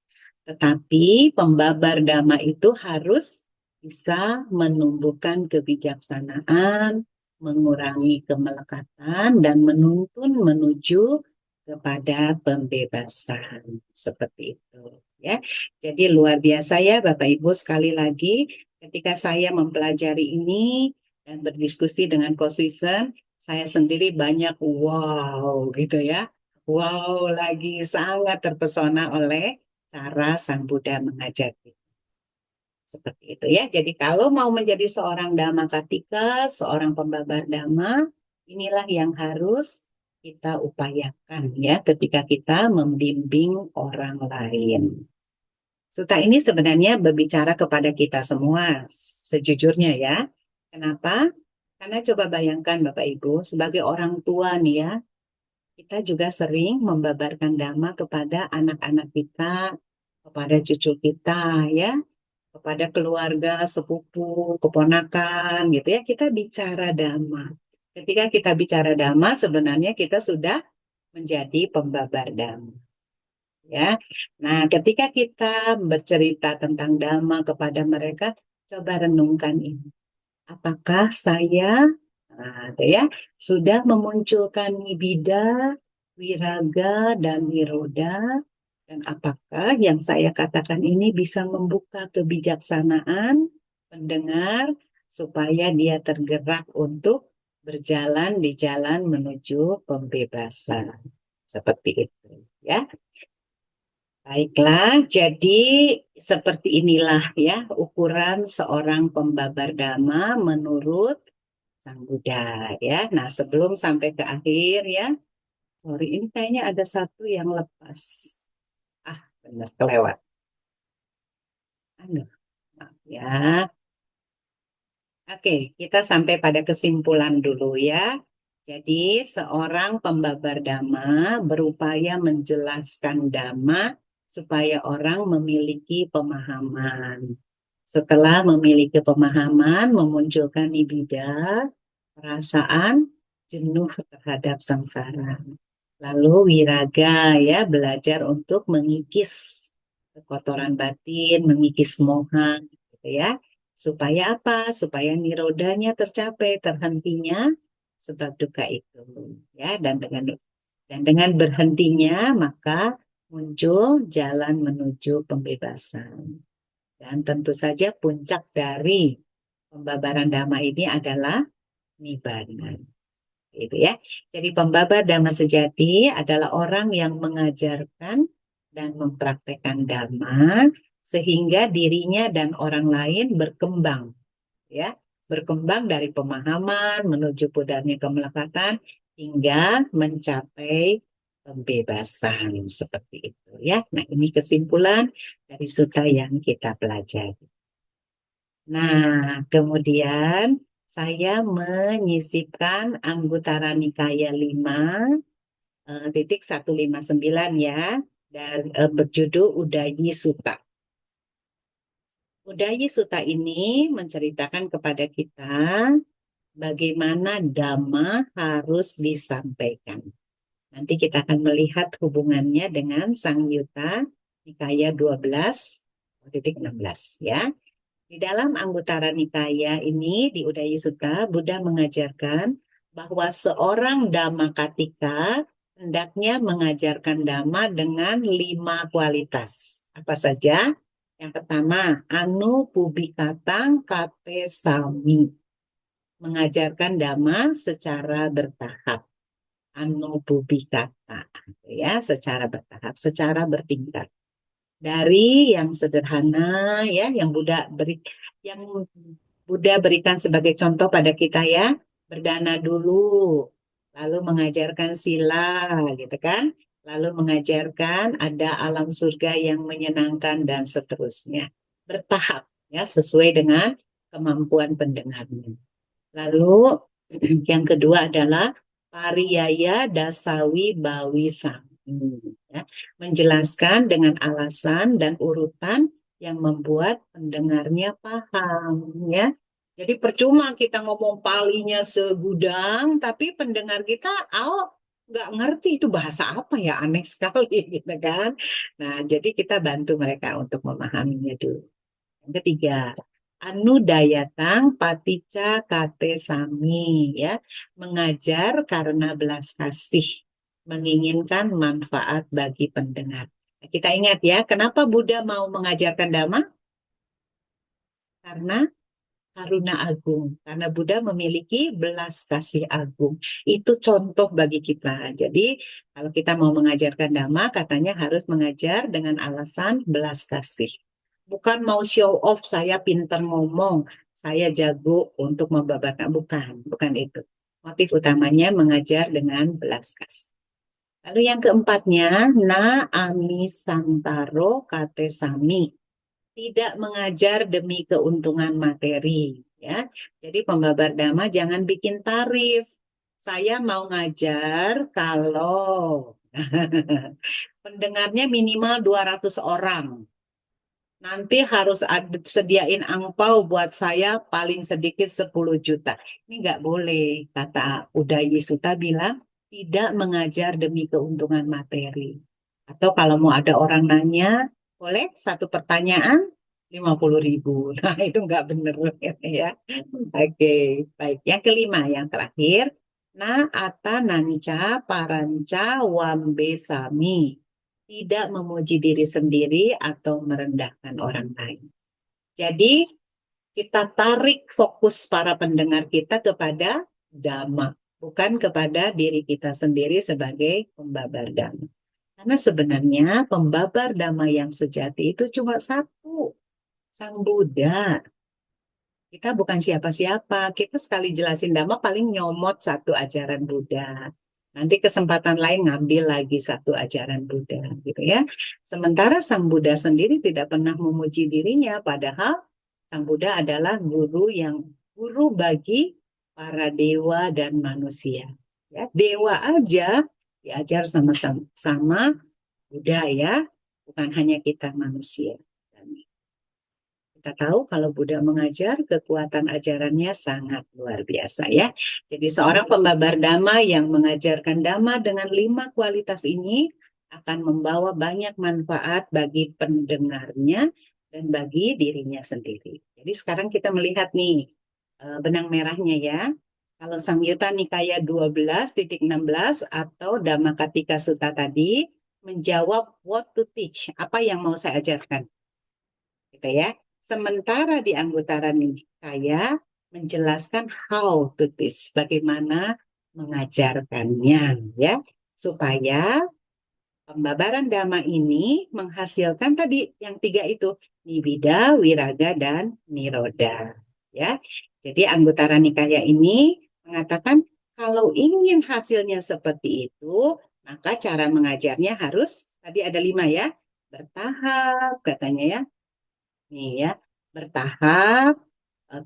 Tetapi pembabar dhamma itu harus bisa menumbuhkan kebijaksanaan, mengurangi kemelekatan, dan menuntun menuju kepada pembebasan. Seperti itu. Ya. Jadi luar biasa ya Bapak Ibu, sekali lagi ketika saya mempelajari ini dan berdiskusi dengan Koswisen, saya sendiri banyak wow gitu ya. Wow lagi sangat terpesona oleh cara Sang Buddha mengajar kita. Seperti itu ya. Jadi kalau mau menjadi seorang Dhamma-katika, seorang pembabar Dhamma, inilah yang harus kita upayakan ya ketika kita membimbing orang lain. Sutta ini sebenarnya berbicara kepada kita semua, sejujurnya ya. Kenapa? Karena coba bayangkan Bapak Ibu, sebagai orang tua nih ya, kita juga sering membabarkan dhamma kepada anak-anak kita, kepada cucu kita ya, kepada keluarga, sepupu, keponakan gitu ya. Kita bicara dhamma. Ketika kita bicara dhamma, sebenarnya kita sudah menjadi pembabar dhamma. Ya. Nah, ketika kita bercerita tentang dhamma kepada mereka, coba renungkan ini. Apakah saya ya, sudah memunculkan nibida, wiraga, dan niroda? Dan apakah yang saya katakan ini bisa membuka kebijaksanaan pendengar supaya dia tergerak untuk berjalan di jalan menuju pembebasan. Seperti itu, ya. Baiklah, jadi seperti inilah ya ukuran seorang pembabar dhamma menurut Sang Buddha ya. Nah, sebelum sampai ke akhir ya, sorry ini kayaknya ada satu yang lepas. Ah, benar kelewat. Aduh, maaf ya. Oke, kita sampai pada kesimpulan dulu ya. Jadi, seorang pembabar dhamma berupaya menjelaskan dhamma supaya orang memiliki pemahaman. Setelah memiliki pemahaman, memunculkan nibida, perasaan jenuh terhadap sangsara. Lalu wiraga ya, belajar untuk mengikis kekotoran batin, mengikis moha gitu ya. Supaya apa? Supaya nirodanya tercapai, terhentinya sebab duka itu ya, dan dengan berhentinya maka muncul jalan menuju pembebasan. Dan tentu saja puncak dari pembabaran dhamma ini adalah nibbana. Gitu ya. Jadi pembabar dhamma sejati adalah orang yang mengajarkan dan mempraktekkan dhamma sehingga dirinya dan orang lain berkembang ya, berkembang dari pemahaman menuju pudarnya kemelekatan hingga mencapai pembebasan seperti itu ya. Nah, ini kesimpulan dari sutta yang kita pelajari. Nah, kemudian saya menyisipkan Anggutara Nikaya 5.159 ya, dan berjudul Udayi Sutta. Udayi Sutta ini menceritakan kepada kita bagaimana dhamma harus disampaikan. Nanti kita akan melihat hubungannya dengan Sangyutta Nikaya 12.16 ya. Di dalam Anguttara Nikaya ini di Udaya Sutta, Buddha mengajarkan bahwa seorang Dhammakattika hendaknya mengajarkan Dhamma dengan 5 kualitas. Apa saja? Yang pertama, Anupubikatang Kate Sami. Mengajarkan Dhamma secara bertahap. Anupubikata, ya, secara bertahap, secara bertingkat. Dari yang sederhana ya, yang Buddha berikan sebagai contoh pada kita ya, berdana dulu, lalu mengajarkan sila gitu kan, lalu mengajarkan ada alam surga yang menyenangkan dan seterusnya. Bertahap ya, sesuai dengan kemampuan pendengarnya. Lalu yang kedua adalah pariyaya dasawi bawi sami. Ya, menjelaskan dengan alasan dan urutan yang membuat pendengarnya paham ya. Jadi percuma kita ngomong palinya segudang tapi pendengar kita nggak ngerti itu bahasa apa ya, aneh sekali gitu kan. Nah, jadi kita bantu mereka untuk memahaminya dulu. Yang ketiga, Anudayatang paticca kate sami ya, mengajar karena belas kasih, menginginkan manfaat bagi pendengar. Kita ingat ya, kenapa Buddha mau mengajarkan Dhamma? Karena karuna agung, karena Buddha memiliki belas kasih agung. Itu contoh bagi kita. Jadi kalau kita mau mengajarkan Dhamma, katanya harus mengajar dengan alasan belas kasih. Bukan mau show off, saya pintar ngomong, saya jago untuk membabarkan. Bukan itu. Motif utamanya mengajar dengan belas kasih. Lalu yang keempatnya, na ami santaro kate sami. Tidak mengajar demi keuntungan materi. Ya, jadi pembabar Dhamma jangan bikin tarif. Saya mau ngajar kalau pendengarnya minimal 200 orang. Nanti harus sediain angpau buat saya paling sedikit 10 juta. Ini nggak boleh, kata Udaya Sutta bilang, tidak mengajar demi keuntungan materi. Atau kalau mau ada orang nanya, boleh satu pertanyaan 50.000. Nah, itu nggak benar ya. Oke, baik. Yang kelima, yang terakhir, na ata nanca paranca wambe sami. Tidak memuji diri sendiri atau merendahkan orang lain. Jadi, kita tarik fokus para pendengar kita kepada Dhamma, bukan kepada diri kita sendiri sebagai pembabar Dhamma. Karena sebenarnya pembabar Dhamma yang sejati itu cuma satu, Sang Buddha. Kita bukan siapa-siapa. Kita sekali jelasin Dhamma paling nyomot satu ajaran Buddha. Nanti kesempatan lain ngambil lagi satu ajaran Buddha, gitu ya. Sementara Sang Buddha sendiri tidak pernah memuji dirinya, padahal Sang Buddha adalah guru bagi para dewa dan manusia. Ya, dewa aja diajar sama Buddha ya, bukan hanya kita manusia. Kita tahu kalau Buddha mengajar, kekuatan ajarannya sangat luar biasa ya. Jadi seorang pembabar Dhamma yang mengajarkan Dhamma dengan 5 kualitas ini akan membawa banyak manfaat bagi pendengarnya dan bagi dirinya sendiri. Jadi sekarang kita melihat nih benang merahnya ya. Kalau Sangyutta Nikaya 12.16 atau Dhammakattika Sutta tadi menjawab what to teach, apa yang mau saya ajarkan. Gitu ya. Sementara di Anguttara Nikaya menjelaskan how to teach, bagaimana mengajarkannya ya, supaya pembabaran Dhamma ini menghasilkan tadi yang 3 itu, Nibbida, Wiraga, dan Nirodha ya. Jadi Anguttara Nikaya ini mengatakan kalau ingin hasilnya seperti itu, maka cara mengajarnya harus tadi ada 5 ya, bertahap katanya ya. Nih ya, bertahap,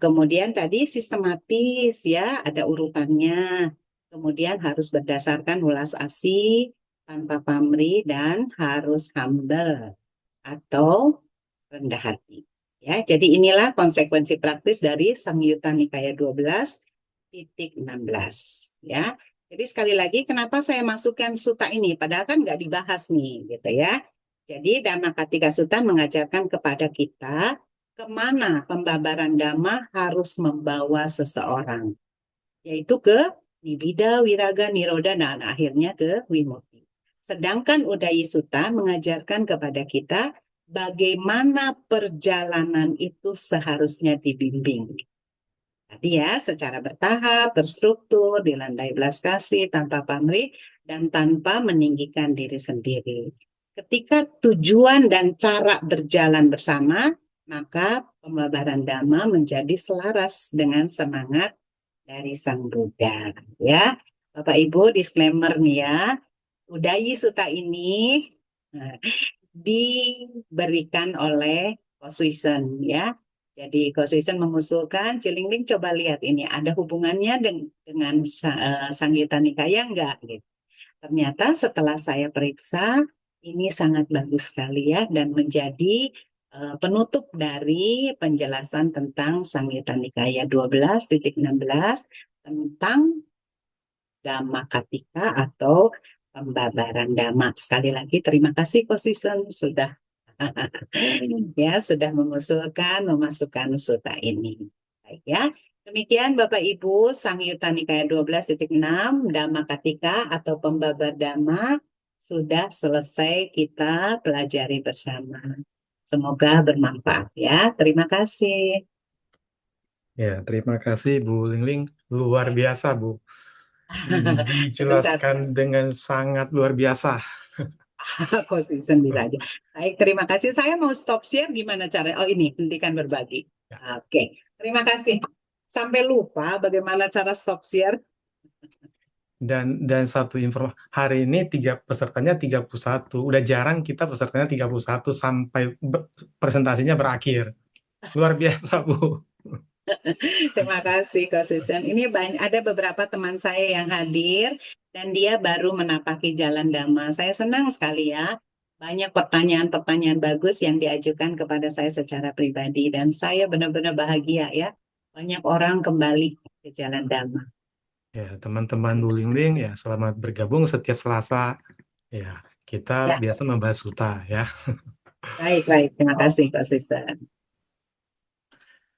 kemudian tadi sistematis ya, ada urutannya. Kemudian harus berdasarkan welas asih, tanpa pamrih, dan harus humble atau rendah hati. Ya, jadi inilah konsekuensi praktis dari Sangyutta Nikaya 12.16 ya. Jadi sekali lagi, kenapa saya masukkan suta ini? Padahal kan nggak dibahas nih, gitu ya. Jadi Dhamma Katika Sutta mengajarkan kepada kita kemana pembabaran Dhamma harus membawa seseorang, yaitu ke Nibbida, Wiraga, Nirodha, dan akhirnya ke Wimukti. Sedangkan Udayi Sutta mengajarkan kepada kita bagaimana perjalanan itu seharusnya dibimbing. Tadi ya, secara bertahap, terstruktur, dilandai belas kasih, tanpa pamrih, dan tanpa meninggikan diri sendiri. Ketika tujuan dan cara berjalan bersama, maka pembabaran Dhamma menjadi selaras dengan semangat dari Sang Buddha. Ya, Bapak Ibu, disclaimer nih ya, Udayi Sutta ini diberikan oleh Confucius ya. Jadi Confucius mengusulkan, Cilingling coba lihat ini ada hubungannya dengan Sanghita Nikaya enggak? Gitu. Ternyata setelah saya periksa, ini sangat bagus sekali ya dan menjadi penutup dari penjelasan tentang Sanghita Nikaya 12.16 tentang Dhamma Katika atau pembabaran Dhamma. Sekali lagi terima kasih Confucius sudah ya sudah mengusulkan memasukkan suta ini. Baik ya. Demikian Bapak Ibu, Sanghita Nikaya 12.6 Dhamma Katika atau pembabar Dhamma sudah selesai kita pelajari bersama. Semoga bermanfaat ya. Terima kasih. Ya, terima kasih Bu Lingling. Luar biasa, Bu. Sebentar, Dijelaskan dengan sangat luar biasa. konsisten bisa aja. Baik, terima kasih. Saya mau stop share gimana cara? Oh ini, hentikan berbagi. Ya. Oke, terima kasih. Sampai lupa bagaimana cara stop share. Dan satu informasi, hari ini pesertanya 31. Udah jarang kita pesertanya 31 sampai presentasinya berakhir. Luar biasa, Bu. Terima kasih, Kak Susan. Ini ada beberapa teman saya yang hadir dan dia baru menapaki jalan Dhamma. Saya senang sekali ya. Banyak pertanyaan-pertanyaan bagus yang diajukan kepada saya secara pribadi dan saya benar-benar bahagia ya. Banyak orang kembali ke jalan Dhamma. Ya, teman-teman Bu Lingling, ya selamat bergabung setiap Selasa. Ya, kita Ya, biasa membahas suta ya. baik. Terima kasih, Kak Susan.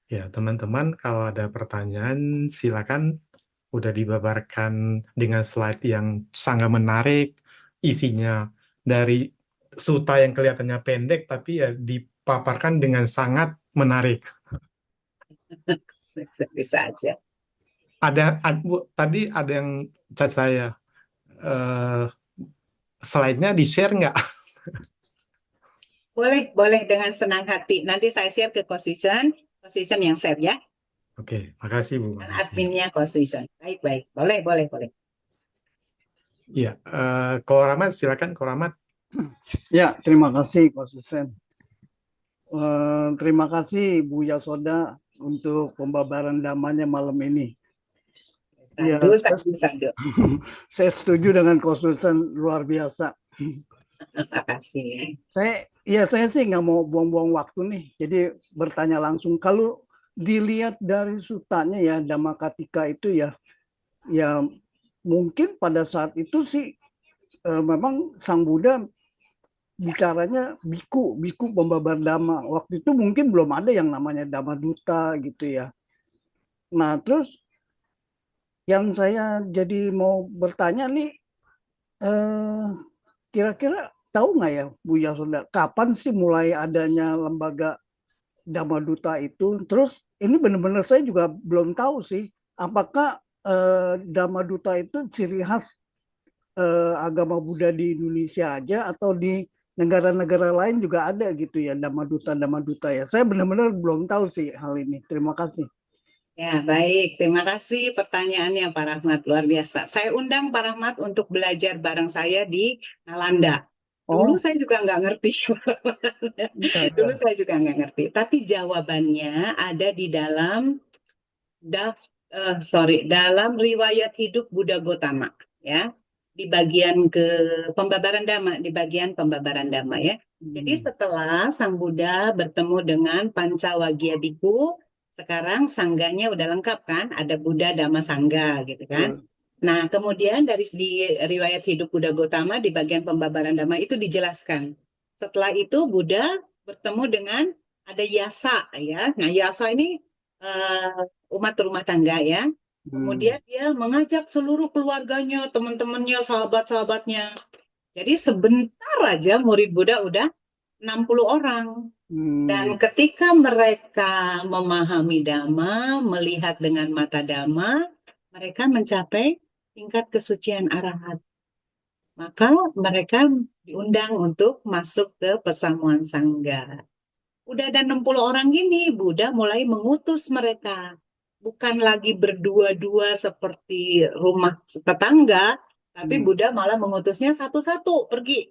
Ya, teman-teman, kalau ada pertanyaan, silakan. Udah dibabarkan dengan slide yang sangat menarik, isinya dari suta yang kelihatannya pendek, tapi ya dipaparkan dengan sangat menarik. Bisa aja. Tadi ada yang chat saya, eh, slide-nya di-share nggak? Boleh dengan senang hati. Nanti saya share ke Kosvision yang share ya. Oke, makasih Bu, Dan makasih. adminnya Kosvision. Baik. Boleh. Iya, Ko Rahmat, silakan Ko Rahmat. Ya, terima kasih Pak Susen. Terima kasih Bu Yasoda untuk pembabaran damanya malam ini. Ya, Sadu. saya setuju dengan Susen, luar biasa. Terima kasih. Saya sih nggak mau buang-buang waktu nih, jadi bertanya langsung. Kalau dilihat dari sutanya ya, Dhamma Katika itu ya mungkin pada saat itu sih memang Sang Buddha bicaranya biku pembabar dhamma. Waktu itu mungkin belum ada yang namanya dhamma duta gitu ya. Nah, terus yang saya jadi mau bertanya nih, kira-kira tahu nggak ya Bu Yasoda, kapan sih mulai adanya lembaga dhamma duta itu? Terus ini benar-benar saya juga belum tahu sih, apakah dhamma duta itu ciri khas agama Buddha di Indonesia aja atau di negara-negara lain juga ada gitu ya Dhamma Duta ya. Saya benar-benar belum tahu sih hal ini. Terima kasih. Ya, baik. Terima kasih pertanyaannya Pak Rahmat. Luar biasa. Saya undang Pak Rahmat untuk belajar bareng saya di Nalanda. Dulu saya juga nggak ngerti. Dulu saya juga nggak ngerti. Tapi jawabannya ada di dalam dalam riwayat hidup Buddha Gotama ya, di bagian pembabaran Dhamma ya. Jadi setelah Sang Buddha bertemu dengan Pancawagya Bhikkhu, sekarang sangganya udah lengkap kan, ada Buddha Dhamma Sangga gitu kan. Nah, kemudian di riwayat hidup Buddha Gautama di bagian pembabaran Dhamma itu dijelaskan. Setelah itu Buddha bertemu dengan ada Yasa ya. Nah, Yasa ini umat rumah tangga ya. Kemudian dia mengajak seluruh keluarganya, teman-temannya, sahabat-sahabatnya. Jadi sebentar aja murid Buddha udah 60 orang. Dan ketika mereka memahami Dhamma, melihat dengan mata Dhamma, mereka mencapai tingkat kesucian arahat. Maka mereka diundang untuk masuk ke pesamuan sangga. Udah ada 60 orang gini, Buddha mulai mengutus mereka. Bukan lagi berdua-dua seperti rumah tetangga, tapi Buddha malah mengutusnya satu-satu pergi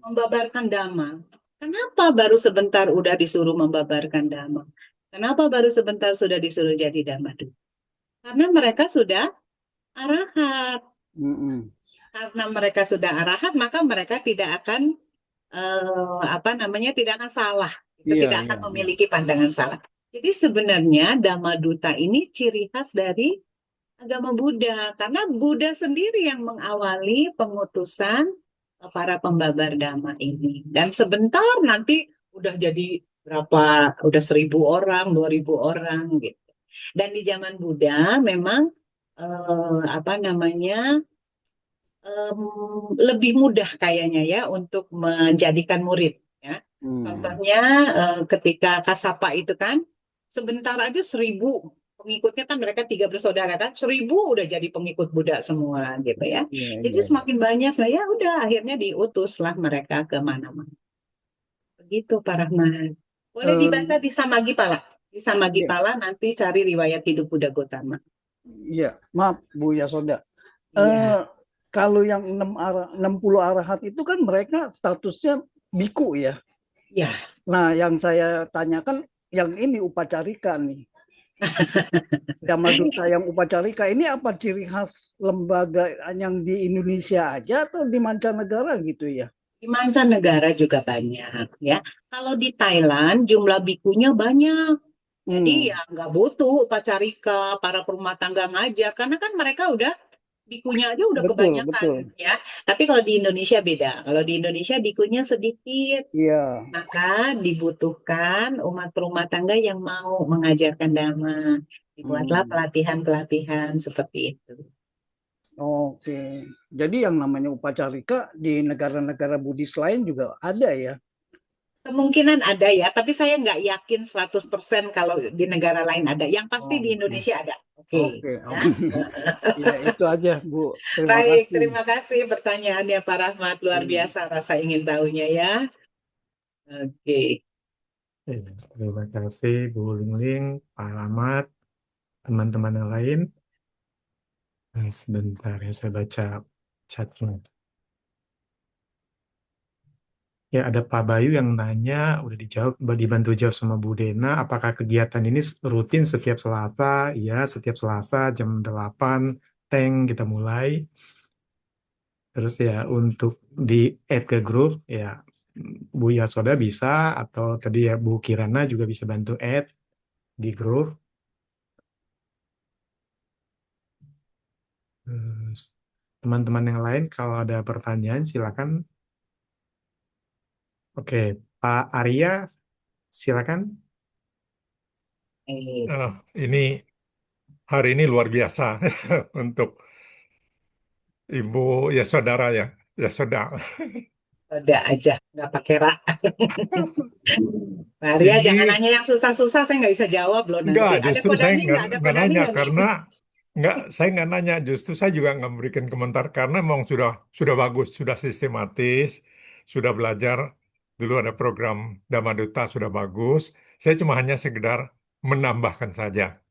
membabarkan Dhamma. Kenapa baru sebentar udah disuruh membabarkan Dhamma? Kenapa baru sebentar sudah disuruh jadi Dhamma? Karena mereka sudah arahat. Karena mereka sudah arahat, maka mereka tidak akan tidak akan salah. Tidak akan memiliki pandangan salah. Jadi sebenarnya Dhamma Duta ini ciri khas dari agama Buddha, karena Buddha sendiri yang mengawali pengutusan para pembabar Dhamma ini. Dan sebentar nanti udah jadi berapa, udah 1.000 orang, 2.000 orang gitu. Dan di zaman Buddha memang lebih mudah kayaknya ya untuk menjadikan murid ya. Contohnya ketika Kasapa itu kan sebentar aja 1.000 pengikutnya, kan mereka 3 bersaudara kan, 1.000 udah jadi pengikut Buddha semua gitu ya. Jadi semakin banyak, saya udah akhirnya diutuslah mereka ke mana-mana. Begitu Pak Rahman. Boleh dibaca di Samagipala. Di Samagipala nanti cari riwayat hidup Buddha Gautama. Iya, maaf Bu Yasoda. Iya. Kalau yang 60 arahat itu kan mereka statusnya biku ya. Ya. Nah, yang saya tanyakan yang ini upacarika nih. Dhamma Duta yang upacarika ini apa ciri khas lembaga yang di Indonesia aja atau di mancanegara gitu ya? Di mancanegara juga banyak ya. Kalau di Thailand jumlah bikunya banyak. Jadi ya nggak butuh upacarika, para perumah tangga ngajar, karena kan mereka udah bikunya aja udah kebanyakan ya. Tapi kalau di Indonesia beda. Kalau di Indonesia bikunya sedikit, maka dibutuhkan umat rumah tangga yang mau mengajarkan Dhamma. Dibuatlah pelatihan-pelatihan seperti itu. Oke. Jadi yang namanya upacarika di negara-negara Buddhis lain juga ada ya? Kemungkinan ada ya, tapi saya nggak yakin 100% kalau di negara lain ada. Yang pasti di Indonesia ada. Oke. Ya? Ya, itu aja, Bu. Baik, terima kasih pertanyaannya Pak Rahmat. Luar biasa rasa ingin tahunya ya. Oke. Terima kasih Bu Lingling, Pak Rahmat, teman-teman yang lain. Sebentar ya, saya baca chatnya. Ya, ada Pak Bayu yang nanya, udah dijawab, dibantu jawab sama Bu Dena, apakah kegiatan ini rutin setiap Selasa? Ya, setiap Selasa jam 8, kita mulai. Terus ya, untuk di add ke grup, ya Bu Yasoda bisa, atau tadi ya Bu Kirana juga bisa bantu add di grup. Terus, teman-teman yang lain, kalau ada pertanyaan, silakan. Oke, Pak Arya, silakan. Ini hari ini luar biasa untuk Ibu ya saudara ya saudara. Udah aja, nggak pakai rak. Pak Arya, Ini jangan nanya yang susah-susah, saya nggak bisa jawab loh nanti. enggak, Ada justru saya kodanya nggak? Ada nggak kodanya nanya nggak nih? karena saya nggak nanya, justru saya juga nggak memberikan komentar karena memang sudah bagus, sudah sistematis, sudah belajar. Dulu ada program Dhamma Duta sudah bagus. Saya cuma hanya sekedar menambahkan saja.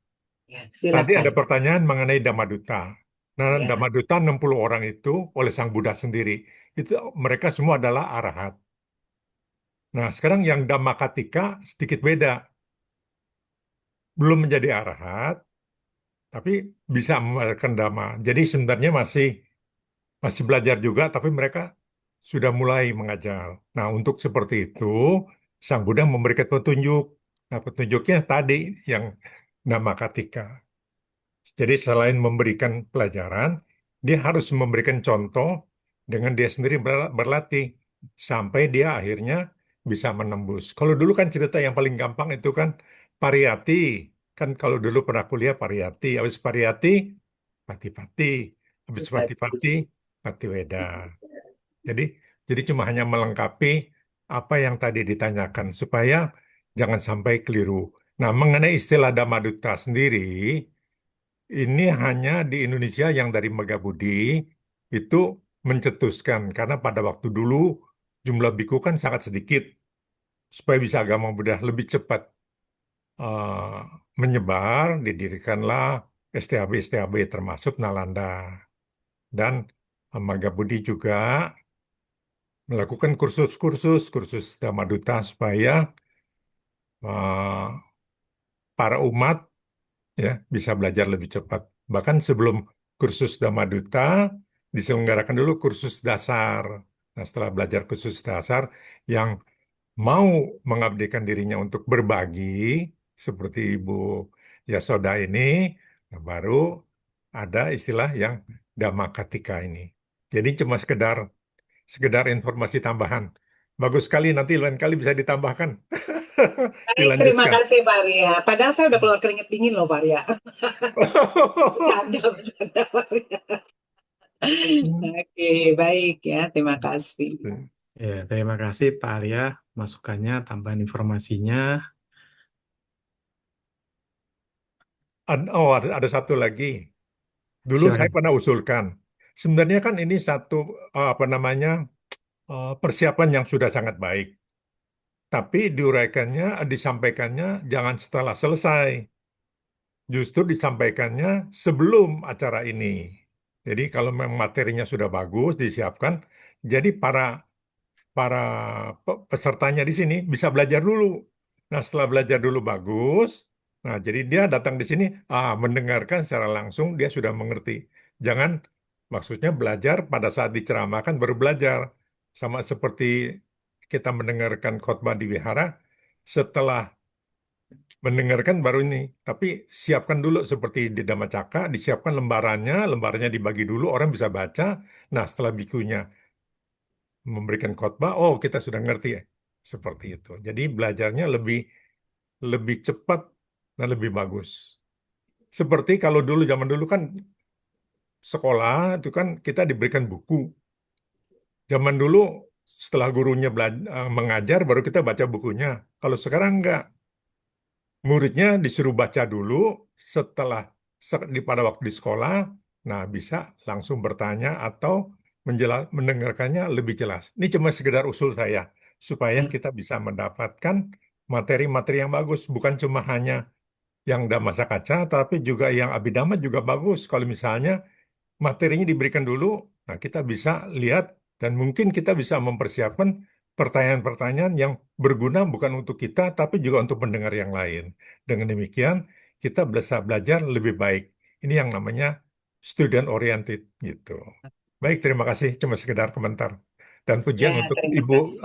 Ya, Tadi ada silakan. pertanyaan mengenai Dhamma Duta. Nah, Ya. Dhamma Duta 60 orang itu oleh Sang Buddha sendiri. Itu mereka semua adalah arahat. Nah, sekarang yang Dhammakatika sedikit beda. Belum menjadi arahat, tapi bisa mengajarkan Dhamma. Jadi sebenarnya masih belajar juga, tapi mereka sudah mulai mengajar. Nah, untuk seperti itu, Sang Buddha memberikan petunjuk. Nah, petunjuknya tadi yang Dhammakatika. Jadi selain memberikan pelajaran, dia harus memberikan contoh dengan dia sendiri berlatih sampai dia akhirnya bisa menembus. Kalau dulu kan cerita yang paling gampang itu kan Pariyati, kan kalau dulu pernah kuliah Pariyati, habis Pariyati Pati-Pati, habis Pati-Pati Patiweda. Jadi jadi cuma hanya melengkapi apa yang tadi ditanyakan supaya jangan sampai keliru. Nah, mengenai istilah Dhammaduta sendiri, ini hanya di Indonesia yang dari Megabudi itu mencetuskan karena pada waktu dulu jumlah biku kan sangat sedikit supaya bisa agama Buddha lebih cepat eh, menyebar didirikanlah STAB-STAB termasuk Nalanda dan Megabudi juga melakukan kursus Dhammaduta supaya eh, para umat ya bisa belajar lebih cepat. Bahkan sebelum kursus Dhammaduta diselenggarakan dulu kursus dasar. Nah, setelah belajar kursus dasar yang mau mengabdikan dirinya untuk berbagi seperti Ibu Yasoda ini, nah baru ada istilah yang Dhammakatika ini. Jadi cuma sekedar informasi tambahan. Bagus sekali nanti lain kali bisa ditambahkan. Baik, terima Dilanjutkan. kasih Pak Ria. Padahal saya udah keluar keringet dingin loh Pak Ria. Bercanda, bercanda Pak Ria. Oke, baik ya. Terima kasih. Ya, terima kasih Pak Arya masukannya, tambahan informasinya. Oh, ada satu lagi. Dulu saya Silakan. pernah usulkan. Sebenarnya kan ini satu apa namanya persiapan yang sudah sangat baik. Tapi diuraikannya, disampaikannya jangan setelah selesai. Justru disampaikannya sebelum acara ini. Jadi kalau memang materinya sudah bagus, disiapkan, jadi para para pesertanya di sini bisa belajar dulu. Nah, setelah belajar dulu bagus, nah jadi dia datang di sini, mendengarkan secara langsung dia sudah mengerti. Jangan maksudnya belajar pada saat diceramahkan baru belajar. Sama seperti kita mendengarkan khotbah di wihara, setelah mendengarkan baru ini. Tapi siapkan dulu seperti di Dhammacakka, disiapkan lembarannya dibagi dulu, orang bisa baca. Nah, setelah bikunya memberikan khotbah, oh kita sudah ngerti ya. Seperti itu. Jadi belajarnya lebih lebih cepat dan lebih bagus. Seperti kalau dulu zaman dulu kan sekolah itu kan kita diberikan buku. Zaman dulu setelah gurunya mengajar baru kita baca bukunya. Kalau sekarang enggak. Muridnya disuruh baca dulu setelah pada waktu di sekolah, nah bisa langsung bertanya atau mendengarkannya lebih jelas. Ini cuma sekedar usul saya supaya kita bisa mendapatkan materi-materi yang bagus, bukan cuma hanya yang Dhammasa Kaca, tapi juga yang Abhidhamma juga bagus. Kalau misalnya materinya diberikan dulu, nah kita bisa lihat dan mungkin kita bisa mempersiapkan pertanyaan-pertanyaan yang berguna bukan untuk kita, tapi juga untuk pendengar yang lain. Dengan demikian, kita bisa belajar lebih baik. Ini yang namanya student oriented gitu. Baik, terima kasih. Cuma sekedar komentar. Dan pujian Ya, untuk terima Ibu kasih.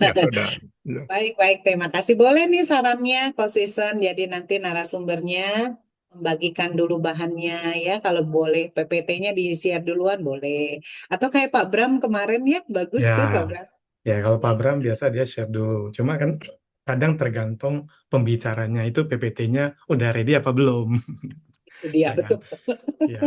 ya sudah. Ya. Baik, terima kasih. Boleh nih sarannya, Coach Susan. Jadi nanti narasumbernya membagikan dulu bahannya ya. Kalau boleh PPT-nya di-share duluan boleh. Atau kayak Pak Bram kemarin ya, bagus Ya, tuh Pak Bram. ya kalau Pak Bram biasa dia share dulu. Cuma kan kadang tergantung pembicaranya itu PPT-nya udah ready apa belum, Itu dia, ya kan? betul. Ya.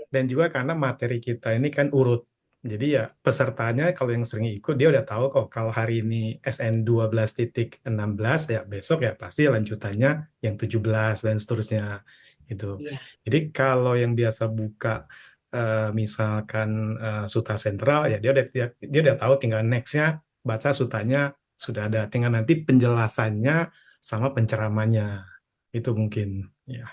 Dan juga karena materi kita ini kan urut. Jadi ya pesertanya kalau yang sering ikut dia udah tahu kok kalau hari ini SN 12.16 ya besok ya pasti lanjutannya yang 17 dan seterusnya gitu. Iya. Jadi kalau yang biasa buka misalkan Suta Sentral ya dia udah tahu tinggal nextnya baca sutanya sudah ada, tinggal nanti penjelasannya sama penceramanya itu mungkin ya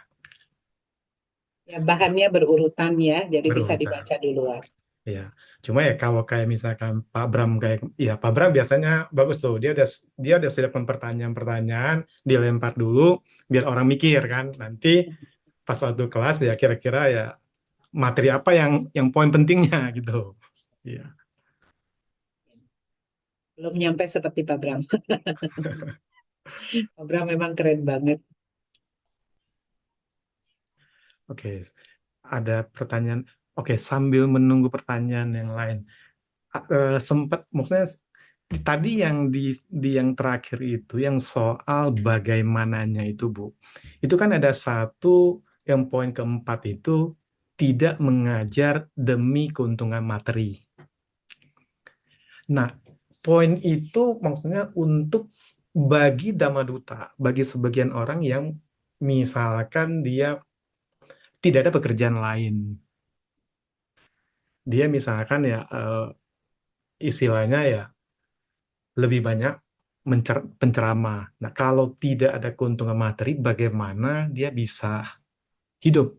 Ya, bahannya berurutan ya, jadi bisa berurutan. dibaca duluan. Ya, cuma ya kalau kayak misalkan Pak Bram kayak ya Pak Bram biasanya bagus tuh. Dia udah siapkan pertanyaan-pertanyaan, dilempar dulu biar orang mikir kan. Nanti pas waktu kelas ya kira-kira ya materi apa yang poin pentingnya gitu. Iya. Belum nyampe seperti Pak Bram. Pak Bram memang keren banget. Oke. ada pertanyaan. Oke, sambil menunggu pertanyaan yang lain, sempat maksudnya tadi yang di yang terakhir itu yang soal bagaimananya itu Bu. Itu kan ada satu yang poin keempat itu tidak mengajar demi keuntungan materi. Nah, poin itu maksudnya untuk bagi Dhamma Duta, bagi sebagian orang yang misalkan dia tidak ada pekerjaan lain. Dia misalkan ya istilahnya ya lebih banyak penceramah. Nah, kalau tidak ada keuntungan materi, bagaimana dia bisa hidup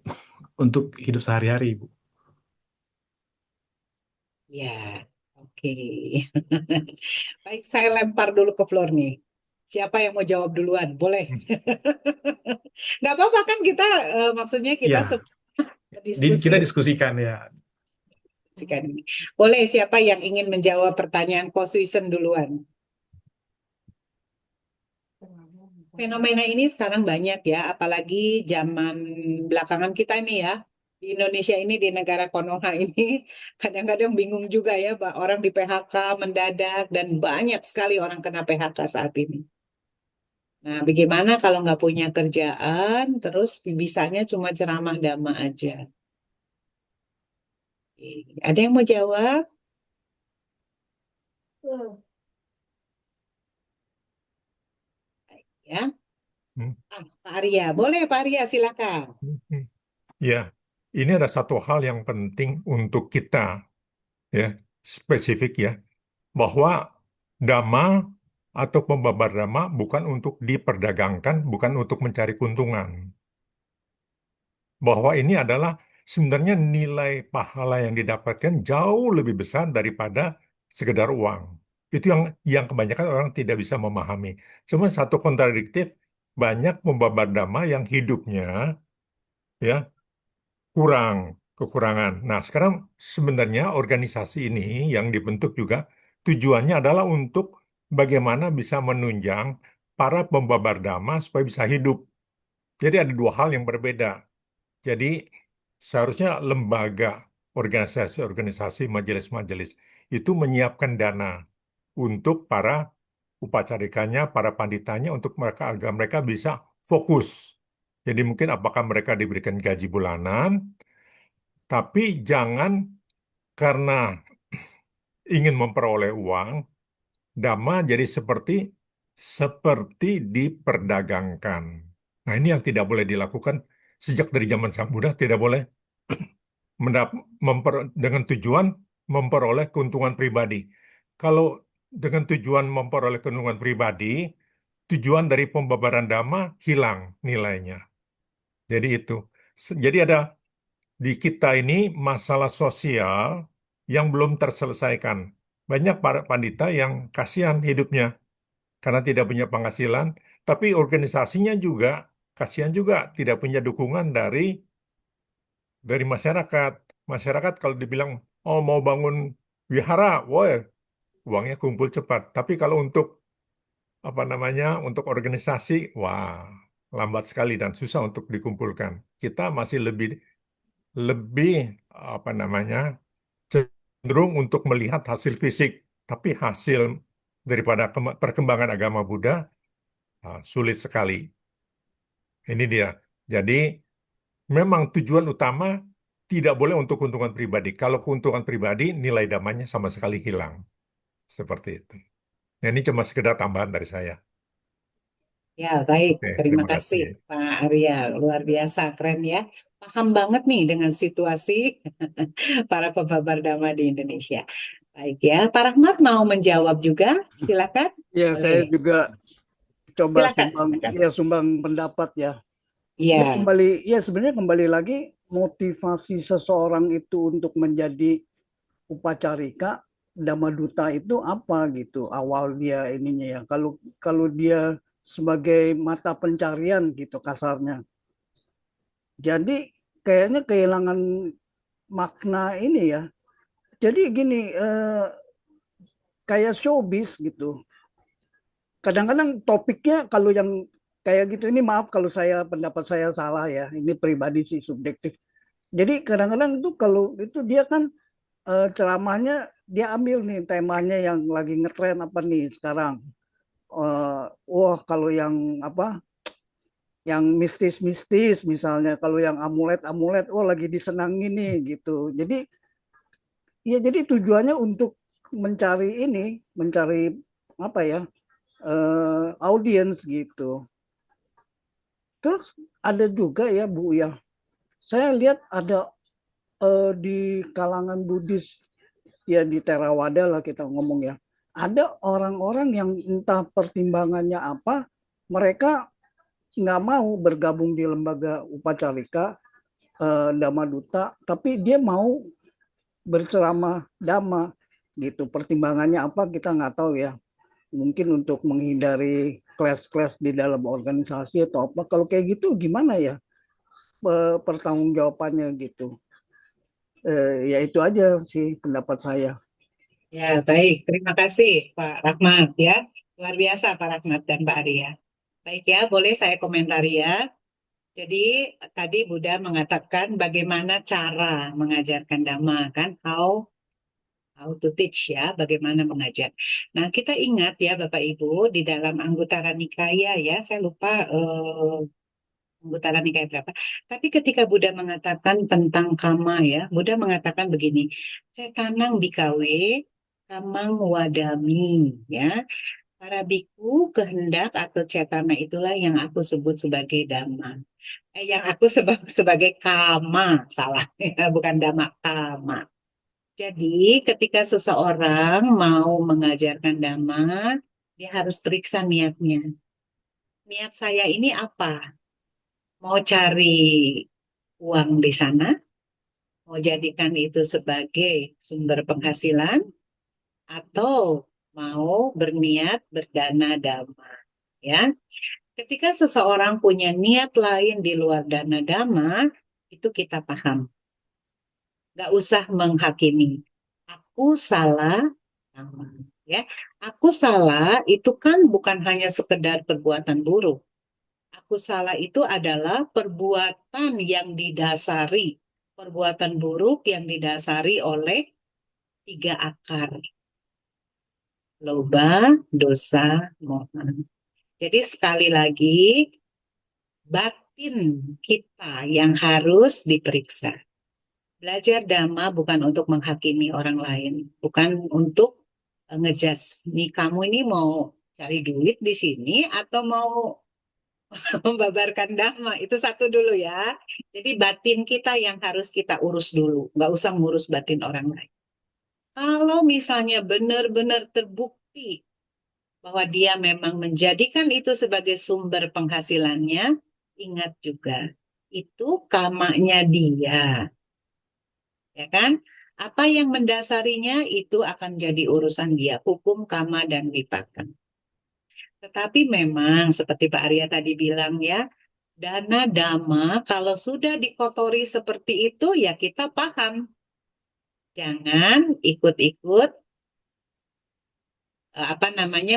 untuk hidup sehari-hari, Bu? Ya, oke. Baik, saya lempar dulu ke floor nih. Siapa yang mau jawab duluan? Boleh. Nggak apa-apa kan kita, maksudnya kita Ya, berdiskusi. kita diskusikan ya. Ini. Boleh, siapa yang ingin menjawab pertanyaan Ko Suisen duluan? Fenomena ini sekarang banyak ya, apalagi zaman belakangan kita ini ya. Di Indonesia ini, di negara Konoha ini, kadang-kadang bingung juga ya, Pak. Orang di PHK mendadak dan banyak sekali orang kena PHK saat ini. Nah, bagaimana kalau nggak punya kerjaan, terus bisanya cuma ceramah dhamma aja? Ada yang mau jawab? Ya, Hmm. Pak Arya. Boleh, Pak Arya, silakan. Hmm. Ya, ini ada satu hal yang penting untuk kita, ya, spesifik ya, bahwa dhamma atau pembabar dhamma bukan untuk diperdagangkan, bukan untuk mencari keuntungan. Bahwa ini adalah sebenarnya nilai pahala yang didapatkan jauh lebih besar daripada sekedar uang. Itu yang kebanyakan orang tidak bisa memahami. Cuma satu kontradiktif, banyak pembabar dhamma yang hidupnya ya kurang, kekurangan. Nah, sekarang sebenarnya organisasi ini yang dibentuk juga tujuannya adalah untuk bagaimana bisa menunjang para pembabar dhamma supaya bisa hidup. Jadi ada dua hal yang berbeda. Jadi seharusnya lembaga, organisasi-organisasi, majelis-majelis itu menyiapkan dana untuk para upacarikanya, para panditanya untuk mereka agar mereka bisa fokus. Jadi mungkin apakah mereka diberikan gaji bulanan, tapi jangan karena ingin memperoleh uang, dhamma jadi seperti diperdagangkan. Nah, ini yang tidak boleh dilakukan sejak dari zaman Sang Buddha, tidak boleh dengan tujuan memperoleh keuntungan pribadi. Kalau dengan tujuan memperoleh keuntungan pribadi, tujuan dari pembabaran dhamma hilang nilainya. Jadi itu. Jadi ada di kita ini masalah sosial yang belum terselesaikan. Banyak para pandita yang kasihan hidupnya karena tidak punya penghasilan, tapi organisasinya juga kasihan juga tidak punya dukungan dari masyarakat. Masyarakat kalau dibilang, oh mau bangun wihara, wah uangnya kumpul cepat. Tapi kalau untuk apa namanya, untuk organisasi, wah lambat sekali dan susah untuk dikumpulkan. Kita masih lebih lebih apa namanya cenderung untuk melihat hasil fisik, tapi hasil daripada perkembangan agama Buddha sulit sekali. Ini dia. Jadi memang tujuan utama tidak boleh untuk keuntungan pribadi. Kalau keuntungan pribadi, nilai damanya sama sekali hilang. Seperti itu. Nah, ini cuma sekedar tambahan dari saya. Ya, baik. Oke, Terima terima kasih, kasih. Pak Arya. Luar biasa, keren ya. Paham banget nih dengan situasi para pembabar dhamma di Indonesia. Baik ya, Pak Rahmat mau menjawab juga? Silakan. Ya, saya Boleh. juga coba Silakan, silakan. sumbang pendapat ya. Ya Iya, sebenarnya kembali lagi motivasi seseorang itu untuk menjadi upacarika Dhamma Duta itu apa gitu awal dia ininya ya. Kalau kalau dia sebagai mata pencarian gitu kasarnya. Jadi kayaknya kehilangan makna ini ya. Jadi gini kayak showbiz gitu. Kadang-kadang topiknya kalau yang kayak gitu ini maaf kalau pendapat saya salah ya. Ini pribadi sih subjektif. Jadi kadang-kadang tuh kalau itu dia kan ceramahnya dia ambil nih temanya yang lagi ngetren apa nih sekarang. Wah kalau yang apa, yang mistis-mistis misalnya, kalau yang amulet-amulet, oh lagi disenangin nih gitu. Jadi tujuannya untuk mencari ini, mencari apa ya, audiens gitu. Terus ada juga ya Bu ya, saya lihat ada di kalangan Buddhis ya, di Theravada lah kita ngomong ya. Ada orang-orang yang entah pertimbangannya apa, mereka nggak mau bergabung di lembaga upacarika Dhamma Duta, tapi dia mau berceramah Dhamma gitu. Pertimbangannya apa kita nggak tahu ya. Mungkin untuk menghindari kelas-kelas di dalam organisasi atau apa. Kalau kayak gitu gimana ya pertanggungjawabannya gitu. Ya itu aja sih pendapat saya. Ya, baik. Terima kasih Pak Rahmat ya. Luar biasa Pak Rahmat dan Pak Arya. Baik ya, boleh saya komentari ya. Jadi tadi Buddha mengatakan bagaimana cara mengajarkan Dhamma kan, how to teach ya, bagaimana mengajar. Nah, kita ingat ya Bapak Ibu di dalam Anguttara Nikaya ya, saya lupa Anguttara Nikaya berapa. Tapi ketika Buddha mengatakan tentang kama ya, Buddha mengatakan begini, cetanang bikawe, kamang wadami ya. Para biku kehendak atau cetana itulah yang aku sebut sebagai dhamma. Yang aku sebut sebagai kama, salah ya, bukan dhamma, kama. Jadi ketika seseorang mau mengajarkan dhamma, dia harus periksa niatnya. Niat saya ini apa? Mau cari uang di sana, mau jadikan itu sebagai sumber penghasilan, atau mau berniat berdana dhamma. Ya, ketika seseorang punya niat lain di luar dana dhamma, itu kita paham. Gak usah menghakimi. Aku salah, ya. Aku salah itu kan bukan hanya sekedar perbuatan buruk. Aku salah itu adalah perbuatan yang didasari, perbuatan buruk yang didasari oleh 3 akar. Loba, dosa, moha. Jadi sekali lagi, batin kita yang harus diperiksa. Belajar Dhamma bukan untuk menghakimi orang lain, bukan untuk ngejudge, nih kamu ini mau cari duit di sini atau mau membabarkan Dhamma, itu satu dulu ya. Jadi batin kita yang harus kita urus dulu, nggak usah ngurus batin orang lain. Kalau misalnya benar-benar terbukti bahwa dia memang menjadikan itu sebagai sumber penghasilannya, ingat juga, itu kamanya dia. Ya kan? Apa yang mendasarinya itu akan jadi urusan dia, hukum kama dan wipaka. Tetapi memang seperti Pak Arya tadi bilang ya, dana dhamma kalau sudah dikotori seperti itu ya kita paham. Jangan ikut-ikut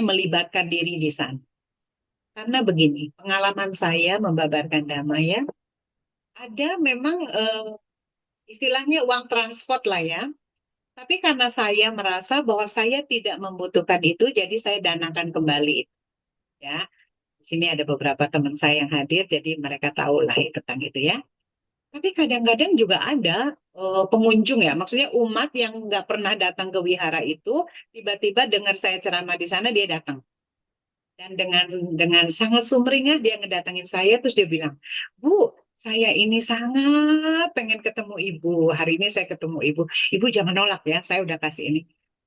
melibatkan diri di sana. Karena begini, pengalaman saya membabarkan dhamma ya, ada memang istilahnya uang transport lah ya. Tapi karena saya merasa bahwa saya tidak membutuhkan itu, jadi saya danakan kembali. Ya, di sini ada beberapa teman saya yang hadir, jadi mereka tahu lah tentang itu ya. Tapi kadang-kadang juga ada pengunjung ya, maksudnya umat yang nggak pernah datang ke wihara itu, tiba-tiba dengar saya ceramah di sana, dia datang. Dan dengan sangat sumringah dia ngedatangin saya, terus dia bilang, Bu, saya ini sangat pengen ketemu Ibu. Hari ini saya ketemu Ibu. Ibu jangan nolak ya, saya udah kasih ini.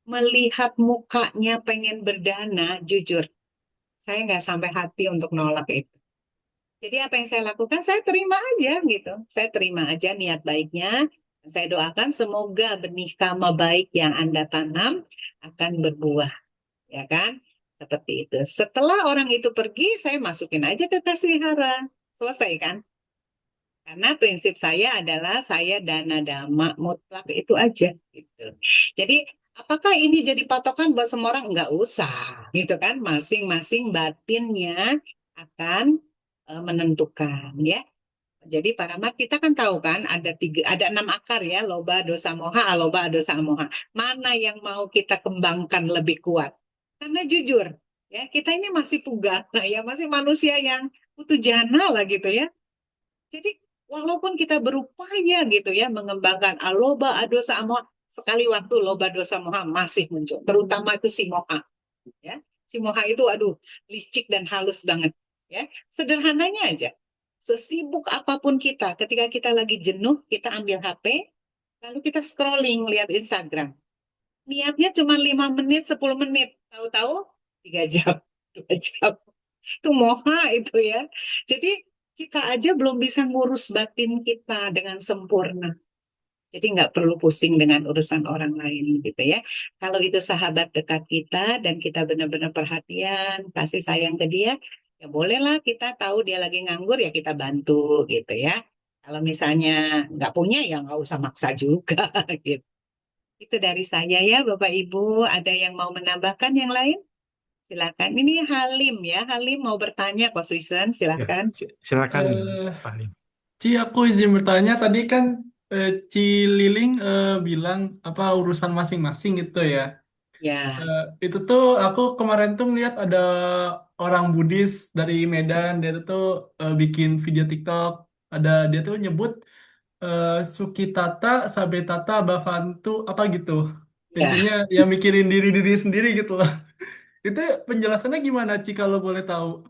Melihat mukanya pengen berdana, jujur, saya nggak sampai hati untuk nolak itu. Jadi apa yang saya lakukan, saya terima aja gitu. Saya terima aja niat baiknya. Saya doakan semoga benih kama baik yang Anda tanam akan berbuah. Ya kan? Seperti itu. Setelah orang itu pergi, saya masukin aja ke kas wihara. Selesai kan? Karena prinsip saya adalah saya dana dhamma mutlak itu aja. Gitu. Jadi apakah ini jadi patokan buat semua orang? Enggak usah. Gitu kan? Masing-masing batinnya akan menentukan ya. Jadi para mat kita kan tahu kan ada 6 akar ya, loba, dosa, moha, aloba, dosa, moha. Mana yang mau kita kembangkan lebih kuat? Karena jujur, ya kita ini masih pugana ya, masih manusia yang putu jana lah gitu ya. Jadi walaupun kita berupaya gitu ya mengembangkan aloba, dosa, moha, sekali waktu loba, dosa, moha masih muncul. Terutama itu si moha, ya. Si moha itu aduh licik dan halus banget, ya. Sederhananya aja. Sesibuk apapun kita, ketika kita lagi jenuh, kita ambil HP, lalu kita scrolling, lihat Instagram. Niatnya cuma 5 menit, 10 menit. Tahu-tahu 3 jam, 2 jam. Itu moha itu ya. Jadi kita aja belum bisa ngurus batin kita dengan sempurna. Jadi nggak perlu pusing dengan urusan orang lain gitu ya. Kalau itu sahabat dekat kita dan kita benar-benar perhatian, kasih sayang ke dia, ya bolehlah kita tahu dia lagi nganggur ya kita bantu gitu ya. Kalau misalnya nggak punya ya nggak usah maksa juga gitu. Itu dari saya ya Bapak Ibu. Ada yang mau menambahkan yang lain? Silakan. Ini Halim ya. Halim mau bertanya, Ko Susan. Ya, Silakan. silakan Eh, Pak Lim. Ci, aku izin bertanya tadi kan Ci Liling bilang apa urusan masing-masing gitu ya. Ya, Itu tuh aku kemarin tuh ngeliat ada orang Buddhis dari Medan, dia tuh bikin video TikTok. Dia tuh nyebut Sukitata, Sabetata, Bhavantu apa gitu. ya. Intinya ya mikirin diri-diri sendiri gitu loh. Itu penjelasannya gimana Ci kalau boleh tahu?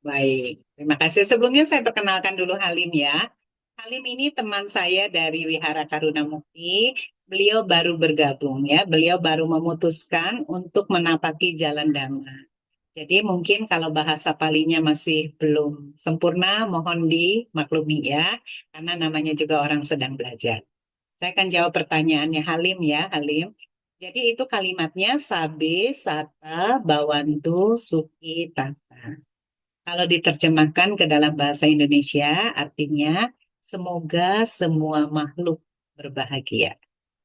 Baik, terima kasih. Sebelumnya saya perkenalkan dulu Halim ya. Halim ini teman saya dari Wihara Karuna Mukti. Beliau baru bergabung ya, beliau baru memutuskan untuk menapaki jalan Dhamma. Jadi mungkin kalau bahasa Palinya masih belum sempurna, mohon dimaklumi ya, karena namanya juga orang sedang belajar. Saya akan jawab pertanyaannya Halim ya, Halim. Jadi itu kalimatnya sabe, sata, bawantu, suki, tata. Kalau diterjemahkan ke dalam bahasa Indonesia, artinya semoga semua makhluk berbahagia.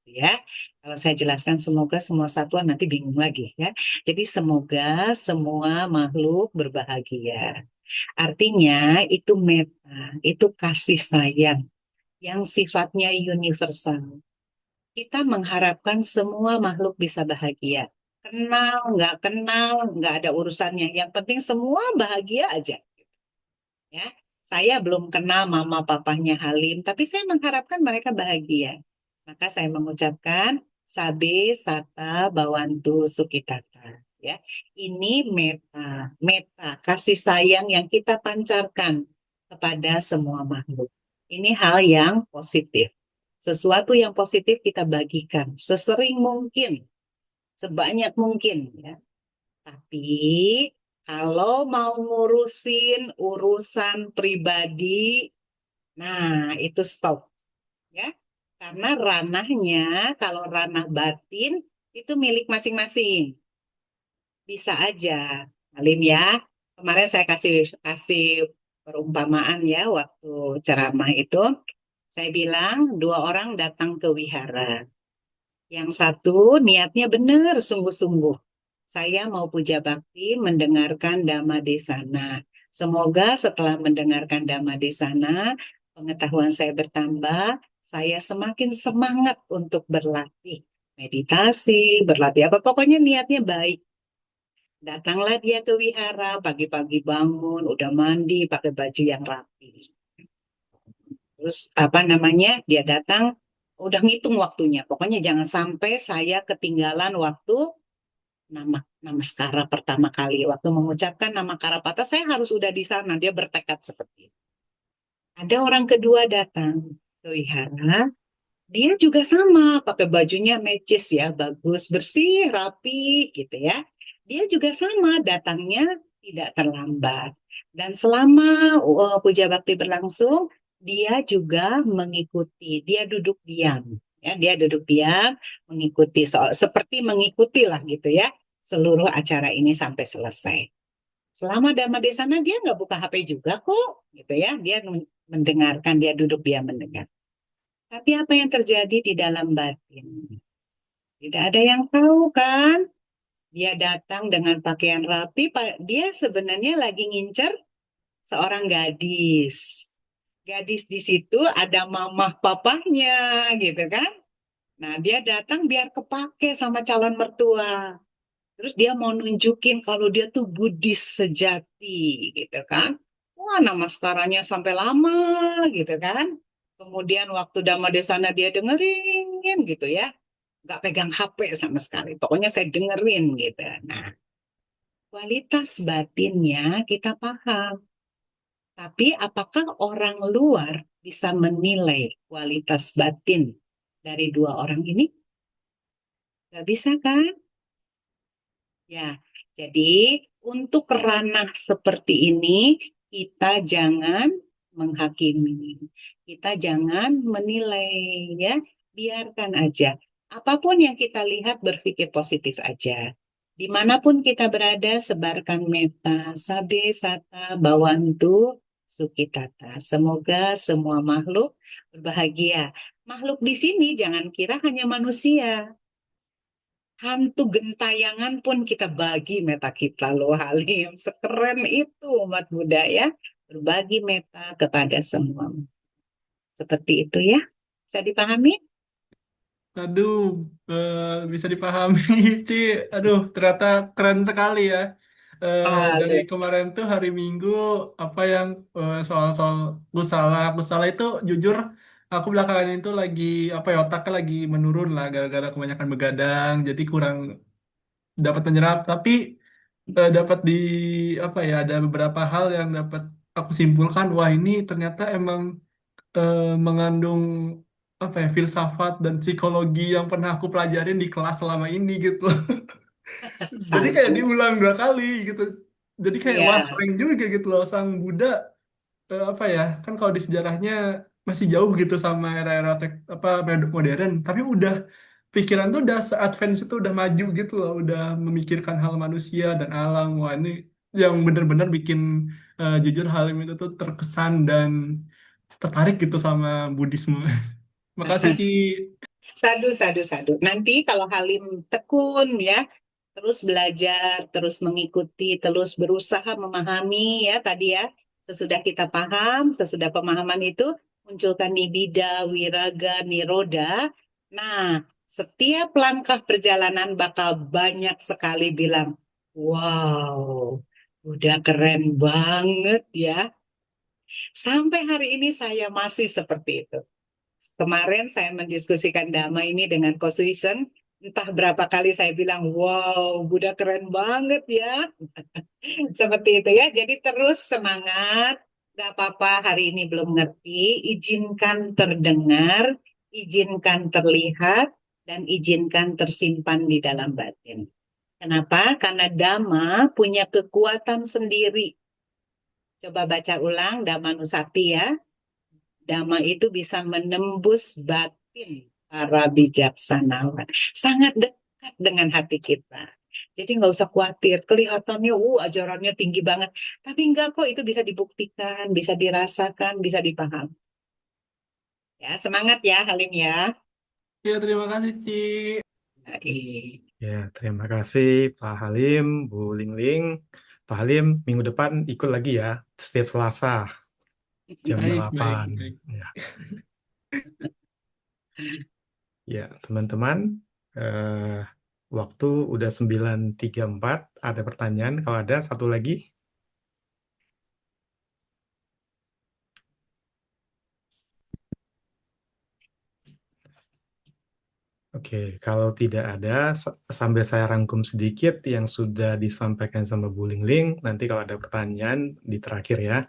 Ya, kalau saya jelaskan semoga semua satuan nanti bingung lagi ya. Jadi semoga semua makhluk berbahagia. Artinya itu meta, itu kasih sayang yang sifatnya universal. Kita mengharapkan semua makhluk bisa bahagia. Kenal, nggak ada urusannya. Yang penting semua bahagia aja. Ya, saya belum kenal mama papanya Halim, tapi saya mengharapkan mereka bahagia. Maka saya mengucapkan sabe, sata, bawantu, sukitata. Ya, ini meta kasih sayang yang kita pancarkan kepada semua makhluk. Ini hal yang positif. Sesuatu yang positif kita bagikan sesering mungkin, sebanyak mungkin ya. Tapi kalau mau ngurusin urusan pribadi, nah itu stop ya. Karena ranahnya kalau ranah batin itu milik masing-masing. Bisa aja, Alim ya. Kemarin saya kasih kasih perumpamaan ya waktu ceramah itu. Saya bilang 2 orang datang ke wihara. Yang satu niatnya benar, sungguh-sungguh. Saya mau puja bakti mendengarkan Dhamma Desana. Semoga setelah mendengarkan Dhamma Desana, pengetahuan saya bertambah, saya semakin semangat untuk berlatih meditasi, berlatih apa. Pokoknya niatnya baik. Datanglah dia ke wihara, pagi-pagi bangun, udah mandi, pakai baju yang rapi. Terus apa namanya, dia datang, udah ngitung waktunya. Pokoknya jangan sampai saya ketinggalan waktu nama Skara pertama kali. Waktu mengucapkan nama Karapata, saya harus udah di sana. Dia bertekad seperti itu. Ada orang kedua datang ke wihara, dia juga sama, pakai bajunya necis ya, bagus, bersih, rapi gitu ya. Dia juga sama, datangnya tidak terlambat. Dan selama puja bakti berlangsung, dia juga mengikuti, dia duduk diam. Ya, dia duduk diam, mengikuti, seperti mengikuti lah gitu ya, seluruh acara ini sampai selesai. Selama Dhamma Desana dia nggak buka HP juga kok, gitu ya. Dia mendengarkan, dia duduk diam mendengar. Tapi apa yang terjadi di dalam batin? Tidak ada yang tahu kan? Dia datang dengan pakaian rapi, dia sebenarnya lagi ngincer seorang gadis. gadis di situ ada mamah papahnya gitu kan. Nah, dia datang biar kepake sama calon mertua. Terus dia mau nunjukin kalau dia tuh Buddhis sejati gitu kan. Wah, nama sekarangnya sampai lama gitu kan. Kemudian waktu Dhamma Desana dia dengerin gitu ya. Nggak pegang HP sama sekali. Pokoknya saya dengerin gitu. Nah, kualitas batinnya kita paham. Tapi apakah orang luar bisa menilai kualitas batin dari dua orang ini? Nggak bisa kan? Ya, jadi untuk ranah seperti ini kita jangan menghakimi, kita jangan menilai ya, biarkan aja. Apapun yang kita lihat berpikir positif aja. Dimanapun kita berada, sebarkan metta, sabe, sata, bawantu, sukitata. Semoga semua makhluk berbahagia. Makhluk di sini jangan kira hanya manusia. Hantu gentayangan pun kita bagi meta kita loh Halim. Sekeren itu umat Buddha ya. Berbagi meta kepada semua. Seperti itu ya. Bisa dipahami? Aduh, bisa dipahami, Ci. Aduh, ternyata keren sekali ya. Dari Aduh. kemarin tuh hari Minggu, apa yang soal-soal Gusala itu jujur, aku belakangan itu lagi, apa ya, otaknya lagi menurun lah, gara-gara kebanyakan begadang, jadi kurang dapat menyerap. Tapi dapat di, apa ya, ada beberapa hal yang dapat aku simpulkan, wah ini ternyata emang mengandung apa ya, filsafat dan psikologi yang pernah aku pelajarin di kelas selama ini gitu. Jadi kayak Bagus. diulang 2 kali gitu. Jadi kayak wah Iya. keren juga gitu loh, sang Buddha, apa ya, kan kalau di sejarahnya masih jauh gitu sama era-era apa modern, tapi udah pikiran tuh udah se-advance itu, udah maju gitu loh, udah memikirkan hal manusia dan alam. Wah ini yang bener-bener bikin jujur Halim itu tuh terkesan dan tertarik gitu sama Buddhisme. Makasih Ci. Sadu, sadu, sadu. Nanti kalau Halim tekun ya, terus belajar, terus mengikuti, terus berusaha memahami ya tadi ya. Sesudah kita paham, sesudah pemahaman itu munculkan nibida, wiraga, niroda. Nah, setiap langkah perjalanan bakal banyak sekali bilang, wow, udah keren banget ya. Sampai hari ini saya masih seperti itu. Kemarin saya mendiskusikan Dhamma ini dengan Ko Suisen, entah berapa kali saya bilang, wow, Buddha keren banget ya. Seperti itu ya, jadi terus semangat, gak apa-apa hari ini belum ngerti, izinkan terdengar, izinkan terlihat, dan izinkan tersimpan di dalam batin. Kenapa? Karena Dhamma punya kekuatan sendiri. Coba baca ulang Dhamma Nusati ya. Dhamma itu bisa menembus batin para bijaksanawan. Sangat dekat dengan hati kita. Jadi nggak usah khawatir, kelihatannya ajarannya tinggi banget. Tapi enggak kok, itu bisa dibuktikan, bisa dirasakan, bisa dipahami. Ya, semangat ya Halim ya. Ya terima kasih Ci. Baik. Ya, terima kasih Pak Halim, Bu Lingling. Pak Halim, minggu depan ikut lagi ya, setiap Selasa jam Baik, baik, 8. baik. Ya, ya teman-teman, eh, waktu udah 9.34. Ada pertanyaan? Kalau ada, satu lagi. Oke, kalau tidak ada, sambil saya rangkum sedikit yang sudah disampaikan sama Bu Lingling, nanti kalau ada pertanyaan di terakhir ya.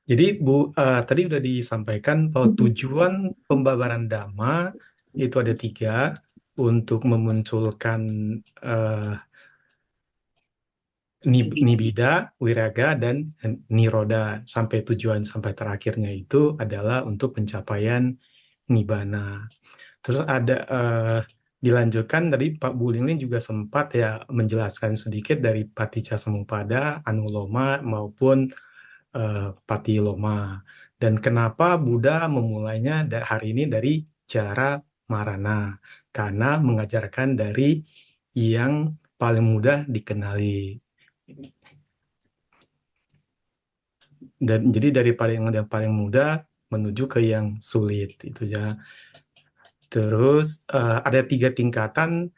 Jadi Bu, tadi sudah disampaikan bahwa tujuan pembabaran Dhamma itu ada 3, untuk memunculkan eh, nibida, wiraga, dan niroda. Sampai tujuan sampai terakhirnya itu adalah untuk pencapaian nibbana. Terus ada dilanjutkan tadi Pak Bu Lingling juga sempat ya menjelaskan sedikit dari Paticcasamuppada, Anuloma maupun Patiloma. Dan kenapa Buddha memulainya hari ini dari cara marana? Karena mengajarkan dari yang paling mudah dikenali. Dan jadi dari yang paling mudah menuju ke yang sulit itu ya. Terus ada tiga tingkatan,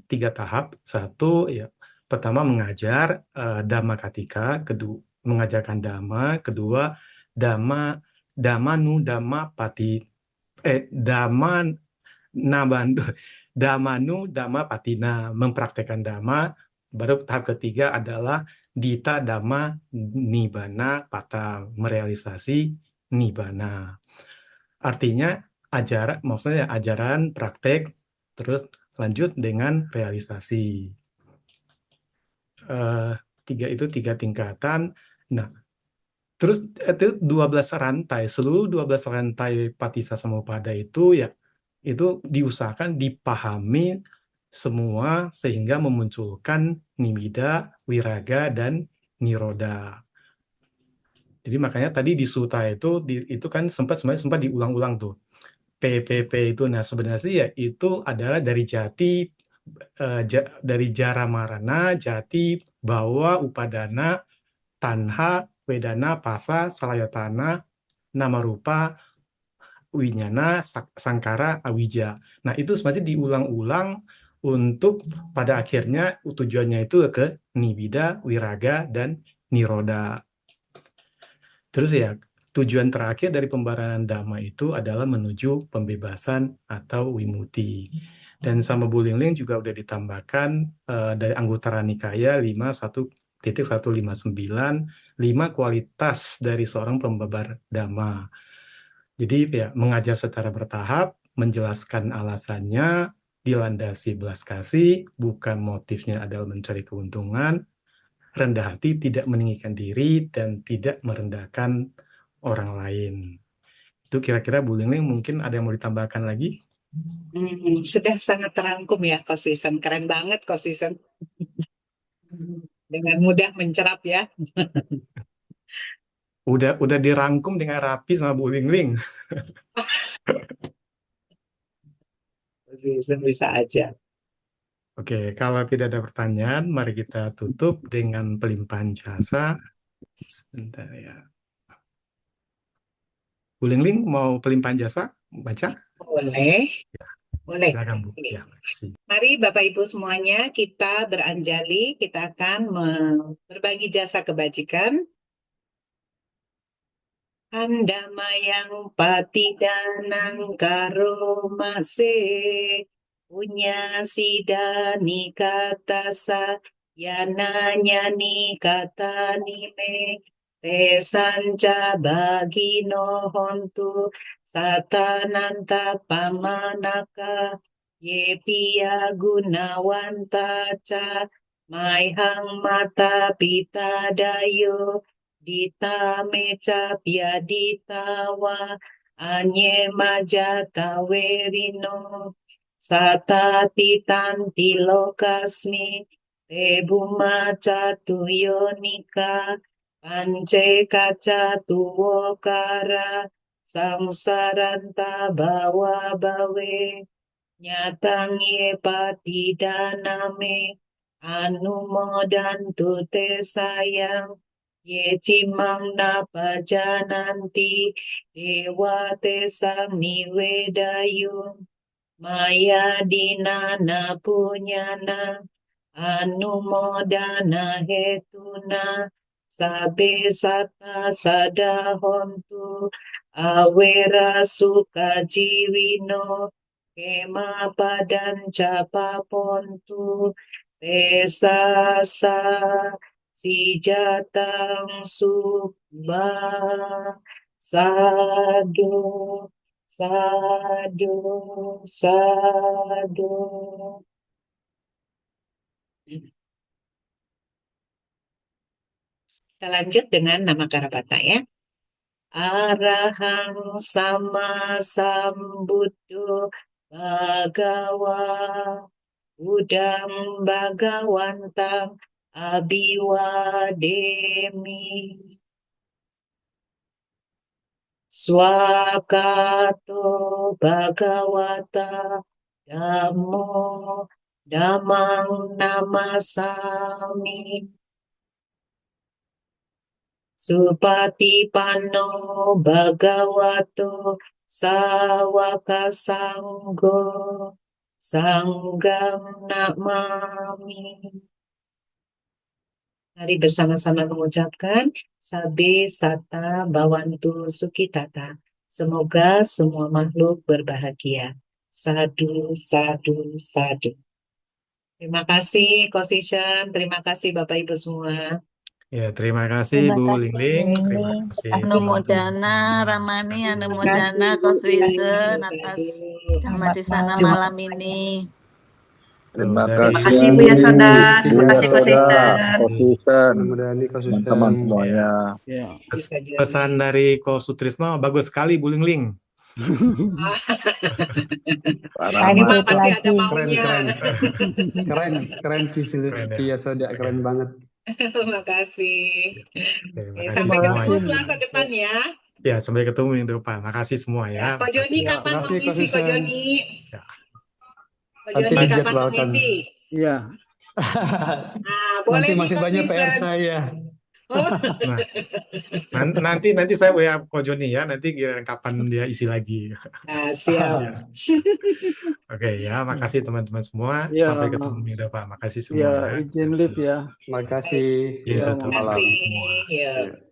tiga tahap. Satu ya, pertama mengajar Dhamma Katika, kedua mengajarkan Dhamma, kedua Dhamma Dhammanu Dhamma Pati Dhamma Nabandu Dhammanu Dhamma Patina, mempraktekkan Dhamma. Baru tahap ketiga adalah Dita Dhamma Nibbana Pata, merealisasi Nibbana. Artinya maksudnya ajaran, praktek, terus lanjut dengan realisasi. Eh, tiga tingkatan. Nah, terus itu 12 rantai, seluruh 12 rantai Patisasamuppada itu ya itu diusahakan dipahami semua sehingga memunculkan nimidah, wiraga, dan niroda. Jadi makanya tadi di suta itu kan sebenarnya sempat diulang-ulang tuh. PPP itu, nah sebenarnya sih ya itu adalah dari dari jara marana, jati, bawa, upadana, tanha, wedana, pasa, salayatana, nama rupa, winyana, sangkara, awija. Nah itu sebenarnya diulang-ulang untuk pada akhirnya tujuannya itu ke nibida, wiraga, dan niroda. Terus ya, tujuan terakhir dari pembaharan Dhamma itu adalah menuju pembebasan atau wimuti. Dan sama Bu Lingling juga udah ditambahkan dari Anggutara Nikaya 1.159, 5 kualitas dari seorang pembabar Dhamma. Jadi ya, mengajar secara bertahap, menjelaskan alasannya, dilandasi belas kasih, bukan motifnya adalah mencari keuntungan, rendah hati, tidak meninggikan diri, dan tidak merendahkan orang lain. Itu kira-kira Bu Lingling mungkin ada yang mau ditambahkan lagi? Sudah sangat terangkum ya, Coach Wisan. Keren banget, Coach Wisan. Dengan mudah mencerap ya. Udah dirangkum dengan rapi sama Bu Lingling. Coach Wisan bisa aja. Oke, kalau tidak ada pertanyaan, mari kita tutup dengan pelimpahan jasa. Sebentar ya. Bu Lingling mau pelimpahan jasa? Baca? Boleh, boleh. Silakan Bu. Oke. Ya, makasih. Mari Bapak Ibu semuanya kita beranjali, kita akan berbagi jasa kebajikan. Andamayang patidanang karomase punya sidani katasa yananyani katanime tesanca bagino hontu satananta pamanaka yepia gunawanta ca maihang mata pita dayo Dita meca piaditawa anye majata werino satati tanti lokasmi te buma catuyonika pance kaca tuwokara sangsaranta bawa bawe nyatang ye patidaname anumodantu te sayang Ye cimang napajananti dewa tesang niwedayung maya dinana punyana anumodana hetuna sabe sata sadahontu awera suka jiwino kema padan capapontu tesasa si jatang subha sadu sadu sadu. Kita lanjut dengan nama Karapata ya. Arahang sama sambuddho bhagawa udang bhagawantang abiwademi swakato bhagawata dhammo dhammang namasami Supatipanno bhagavato sawaka sanggo sanggam namami. Mari bersama-sama mengucapkan Sabe Sata Bawantu Sukitata. Semoga semua makhluk berbahagia. Sadu, sadu, sadu. Terima kasih, Kosishan. Terima kasih, Bapak Ibu semua. Ya, terima kasih Terima Bu kasih, Lingling, Bu terima Lingling. kasih Terima kasih. teman-teman Anumodana semua. Ramani, Terima Anumodana kasih, Koswisen Sadu. atas Dhamma Selamat di sana malam. malam ini. Terima Dari Terima kasih kasih Bu Yasoda, Bu terima kasih Yasoda, Koswisen. Koswisen, Mudah-mudahan ini teman-teman konsisten. ya, semuanya. Ya. pesan dari Ko Sutrisno bagus sekali Bu Lingling. Pak Memang Rahmat, Lanjut pasti ada lagi. maunya. Keren Keren ya. Cia Soda, Oke. keren banget. Terima kasih. Terima Oke, kasih sampai semua ketemu ya. Selasa depan ya. Ya, sampai ketemu minggu depan. Makasih semua ya. Kak Joni Makasih. kapan Makasih, Ko mengisi Kak Susan. Joni? Ya. Kak Nanti Joni kapan dijadwalkan. mengisi? Ya, Nah, Nanti boleh nih masih Kak banyak PR Susan. saya. Oh, Nah, nanti saya WA Ko Joni ya. Nanti giliran kapan dia isi lagi. nah, siap. Ya. Oke ya, makasih teman-teman semua. ya, Sampai ketemu minggu depan. Makasih semua ya, ya. izin live ya. Makasih. Izin Ya, tutup Terima malam. kasih kasih. semua. Ya. Iya.